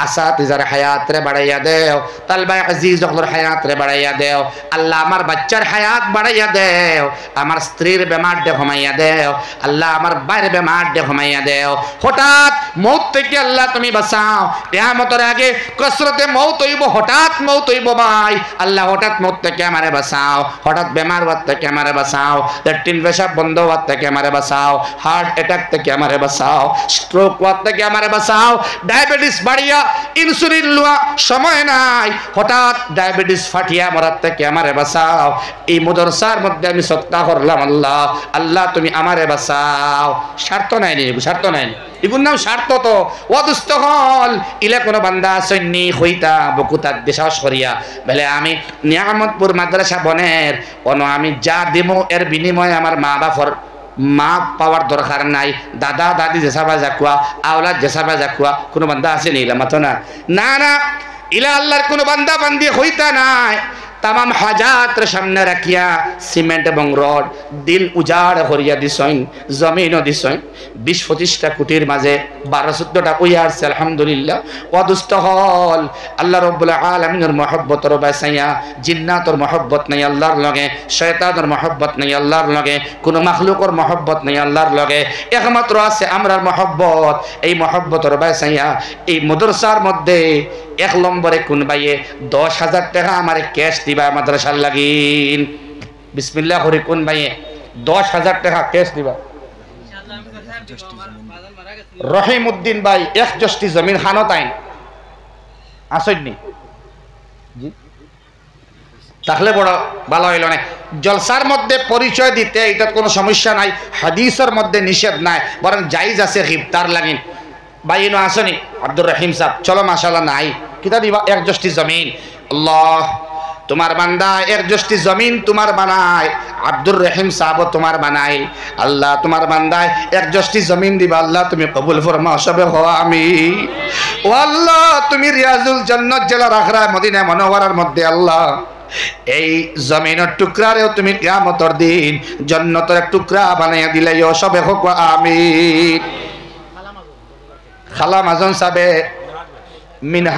S1: আসাতিজার হায়াত রে বাড়াইয়া দেও, তালবায়ে আজিজ হলর হায়াত রে বাড়াইয়া দেও। আল্লাহ আমার বাচ্চার হায়াত বাড়াইয়া দেও, আমার স্ত্রীর বেমার দে কমাইয়া দেও, আল্লাহ আমার বাইরে বেমার দে কমাইয়া দেও। হঠাৎ মৌত থেকে আল্লাহ তুমি বাঁচাও। কিয়ামতের আগে কসরতে মৌত হইব, হঠাৎ মৌত হইব ভাই, আল্লাহ হঠাৎ মৌত থেকে আমারে বাঁচাও, হঠাৎ বেমার হওয়ার থেকে আমারে বাঁচাও, ল্যাট্রিন পেশাব বন্ধ হওয়ার থেকে আমারে বাঁচাও, হার্ট অ্যাটাক থেকে আমারে বাঁচাও, স্ট্রোক হওয়ার থেকে আমারে বাঁচাও, ডায়াবেটিস বাড়িয়া ইনসুলিন লওয়া সময় নাই, হঠাৎ ডায়াবেটিস ফাটিয়া মরার থেকে আমারে বাঁচাও। এই মাদ্রাসার মধ্যে আমি সদকা করলাম আল্লাহ, আল্লাহ তুমি আমারে বাঁচাও। স্বার্থ নাইনি, স্বার্থ নাইনি, এগুলোর নাম স্বার্থ। তো অদুষ্ট হল ইলে কোনো বান্দা সৈন্যি হইতা বকুতার দেশাস করিয়া বলে আমি নিয়ামতপুর মাদ্রাসা বনের অন আমি যা দিব এর বিনিময়ে আমার মা বাপর মা পাওয়ার দরকার নাই, দাদা দাদি যেসাবা জাকুয়া, আওলাদ যেসাবা জাকুয়া, কোনো বান্দা আছে নি? ইলা মাতো না, না না, ইলা আল্লাহর কোনো বান্দা বান্দি হইতা নাই। তামাম হাজাত সামনে রাখিয়া সিমেন্ট এবং রড দিল উজাড় করিয়া দিছইন, জমিনও দিছইন। 20-25টা কোটির মাঝে 12-14টা কইয়া আসছে আলহামদুলিল্লাহ। অদুষ্ট হল আল্লাহ রাব্বুল আলামিনের মহব্বতর বাসাইয়া, জিন্নাতর মহব্বত নাই আল্লাহর লগে, শয়তানের মহব্বত নাই আল্লাহর লগে, কোনো মাখলুকর মহব্বত নাই আল্লাহর লগে, একমাত্র আছে আমরার মহব্বত। এই মহব্বতর বাসাইয়া এই মাদ্রাসার মধ্যে 1 নম্বরে কোন ভাইয়ে 10,000 টাকা আমার ক্যাশ দিবা মাদ্রাসার লাগিন, বিসমিল্লাহ করে কোন ভাইয়ে 10,000 টাকা ক্যাশ দিবা। রহিমউদ্দিন ভাই 1 জস্টি জমিন খানত আইন আসেননি জি, তাহলে বড় ভালো হইল না। জলসার মধ্যে পরিচয় দিতে এটা কোনো সমস্যা নাই, হাদিসের মধ্যে নিষেধ নাই, বরং জায়েজ আছে ইফতার লাগিন। ভাই ইনো আসনি আব্দুর রহিম সাহেব, চলো মাশাআল্লাহ নাই কিতা দিবা 1 জস্টি জমিন। আল্লাহ তোমার বান্দা 1 জস্টি জমিন তোমার বানায়, আব্দুর রহিম সাহেব তোমার বানাই, আল্লাহ তোমার বান্দায় 1 জস্টি জমিন দিবা, আল্লাহ তুমি কবুল ফরমাও সবে হওয়া আমি। ও আল্লাহ তুমি রিয়াজুল জান্নাত জেলার আখরা মদিনা মুনাওয়ারার মধ্যে আল্লাহ এই জমিনের টুকরারেও তুমি কিয়ামতের দিন জান্নাতের এক টুকরা বানাইয়া দিলাইও সবে হোক আমিন। খালা মাজন সাহেব মিনহা